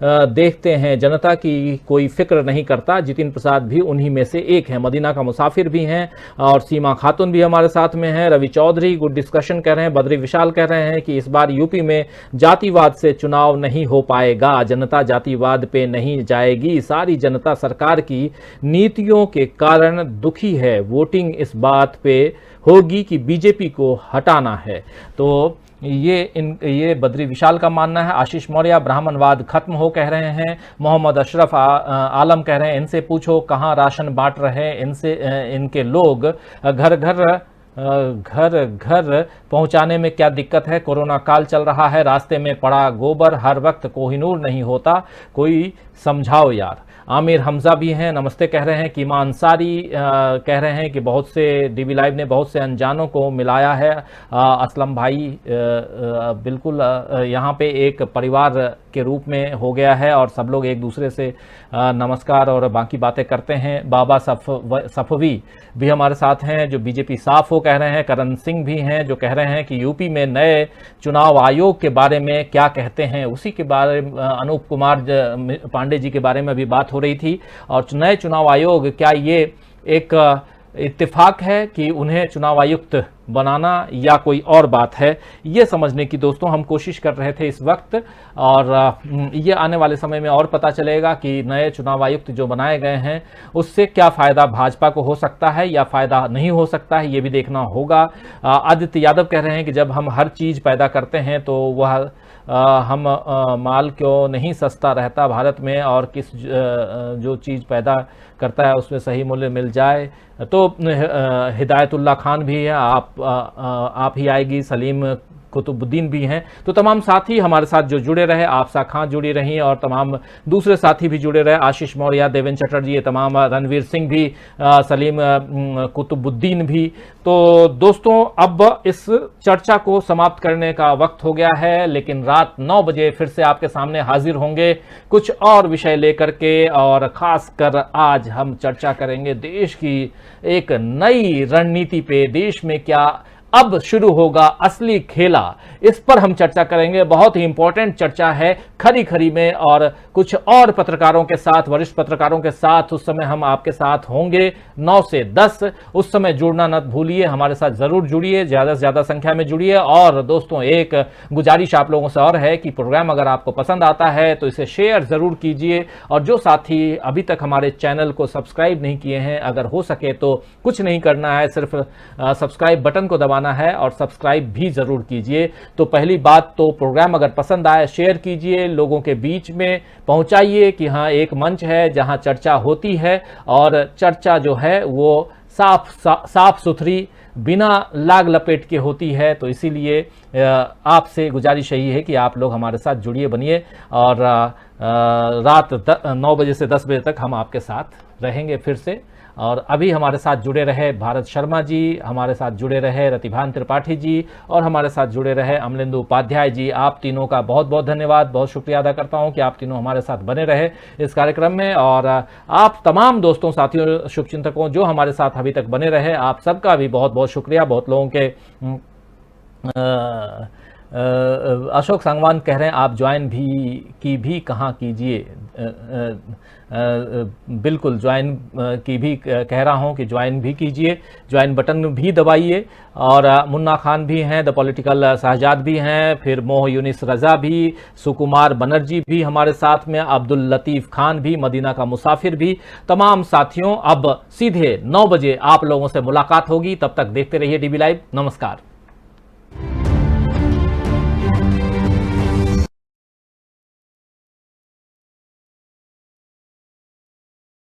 देखते हैं, जनता की कोई फिक्र नहीं करता। जितिन प्रसाद भी उन्हीं में से एक हैं। मदीना का मुसाफिर भी हैं और सीमा खातून भी हमारे साथ में हैं। रवि चौधरी गुड डिस्कशन कह रहे हैं। बद्री विशाल कह रहे हैं कि इस बार यूपी में जातिवाद से चुनाव नहीं हो पाएगा, जनता जातिवाद पे नहीं जाएगी, सारी जनता सरकार की नीतियों के कारण दुखी है, वोटिंग इस बात पे होगी कि बीजेपी को हटाना है। तो ये बद्री विशाल का मानना है। आशीष मौर्य ब्राह्मणवाद खत्म हो कह रहे हैं। मोहम्मद अशरफ आलम कह रहे हैं इनसे पूछो कहाँ राशन बांट रहे हैं, इनके लोग घर घर पहुंचाने में क्या दिक्कत है, कोरोना काल चल रहा है, रास्ते में पड़ा गोबर, हर वक्त कोहिनूर नहीं होता, कोई समझाओ यार। आमिर हमजा भी हैं, नमस्ते कह रहे हैं। कीमा अंसारी कह रहे हैं कि बहुत से डीबी लाइव ने बहुत से अनजानों को मिलाया है। असलम भाई बिल्कुल यहाँ पे एक परिवार के रूप में हो गया है और सब लोग एक दूसरे से नमस्कार और बाकी बातें करते हैं। बाबा सफवी भी हमारे साथ हैं जो बीजेपी साफ हो कह रहे हैं। करण सिंह भी हैं जो कह रहे हैं कि यूपी में नए चुनाव आयोग के बारे में क्या कहते हैं, उसी के बारे में अनूप कुमार पांडे जी के बारे में भी बात हो रही थी। और नए चुनाव आयोग, क्या ये एक इत्तेफाक है कि उन्हें चुनाव आयुक्त बनाना या कोई और बात है, ये समझने की दोस्तों हम कोशिश कर रहे थे इस वक्त। और ये आने वाले समय में और पता चलेगा कि नए चुनाव आयुक्त जो बनाए गए हैं उससे क्या फ़ायदा भाजपा को हो सकता है या फ़ायदा नहीं हो सकता है, ये भी देखना होगा। आदित्य यादव कह रहे हैं कि जब हम हर चीज़ पैदा करते हैं तो वह हम माल क्यों नहीं सस्ता रहता भारत में, और किस जो चीज़ पैदा करता है उसमें सही मूल्य मिल जाए। तो हिदायतुल्लाह खान भी है, आप ही आएगी, सलीम कुतुबुद्दीन भी हैं। तो तमाम साथी हमारे साथ जो जुड़े रहे, आपसा खां जुड़ी रही और तमाम दूसरे साथी भी जुड़े रहे, आशीष मौर्य, देवेंद्र चटर्जी, ये तमाम, रणवीर सिंह भी, सलीम कुतुबुद्दीन भी। तो दोस्तों अब इस चर्चा को समाप्त करने का वक्त हो गया है, लेकिन रात 9 बजे फिर से आपके सामने हाजिर होंगे कुछ और विषय लेकर के। और खासकर आज हम चर्चा करेंगे देश की एक नई रणनीति पे, देश में क्या अब शुरू होगा असली खेला, इस पर हम चर्चा करेंगे। बहुत ही इंपॉर्टेंट चर्चा है खरी खरी में, और कुछ और पत्रकारों के साथ, वरिष्ठ पत्रकारों के साथ उस समय हम आपके साथ होंगे 9 से 10। उस समय जुड़ना न भूलिए, हमारे साथ जरूर जुड़िए, ज्यादा से ज्यादा संख्या में जुड़िए। और दोस्तों, एक गुजारिश आप लोगों से और है कि प्रोग्राम अगर आपको पसंद आता है तो इसे शेयर जरूर कीजिए, और जो साथी अभी तक हमारे चैनल को सब्सक्राइब नहीं किए हैं, अगर हो सके तो कुछ नहीं करना है, सिर्फ सब्सक्राइब बटन को दबाना है और सब्सक्राइब भी जरूर कीजिए। तो पहली बात तो प्रोग्राम अगर पसंद आए शेयर कीजिए, लोगों के बीच में पहुंचाइए कि हाँ, एक मंच है जहां चर्चा होती है, और चर्चा जो है वो साफ सुथरी, बिना लाग लपेट के होती है। तो इसीलिए आपसे गुजारिश यही है कि आप लोग हमारे साथ जुड़िए, बनिए, और रात 9 बजे से 10 बजे तक हम आपके साथ रहेंगे फिर से। और अभी हमारे साथ जुड़े रहे भारत शर्मा जी, हमारे साथ जुड़े रहे रतिभान त्रिपाठी जी, और हमारे साथ जुड़े रहे अमलेंदु उपाध्याय जी। आप तीनों का बहुत बहुत धन्यवाद, बहुत शुक्रिया अदा करता हूं कि आप तीनों हमारे साथ बने रहे इस कार्यक्रम में। और आप तमाम दोस्तों, साथियों, शुभचिंतकों जो हमारे साथ अभी तक बने रहे, आप सबका भी बहुत बहुत शुक्रिया। बहुत लोगों के अशोक संगवान कह रहे हैं आप ज्वाइन भी कहाँ कीजिए। बिल्कुल ज्वाइन की भी कह रहा हूं कि ज्वाइन भी कीजिए, ज्वाइन बटन भी दबाइए। और मुन्ना खान भी हैं, द पॉलिटिकल शहजाद भी हैं, फिर मोह यूनिस रजा भी, सुकुमार बनर्जी भी हमारे साथ में, अब्दुल लतीफ खान भी, मदीना का मुसाफिर भी। तमाम साथियों, अब सीधे 9 बजे आप लोगों से मुलाकात होगी। तब तक देखते रहिए डीबी लाइव। नमस्कार।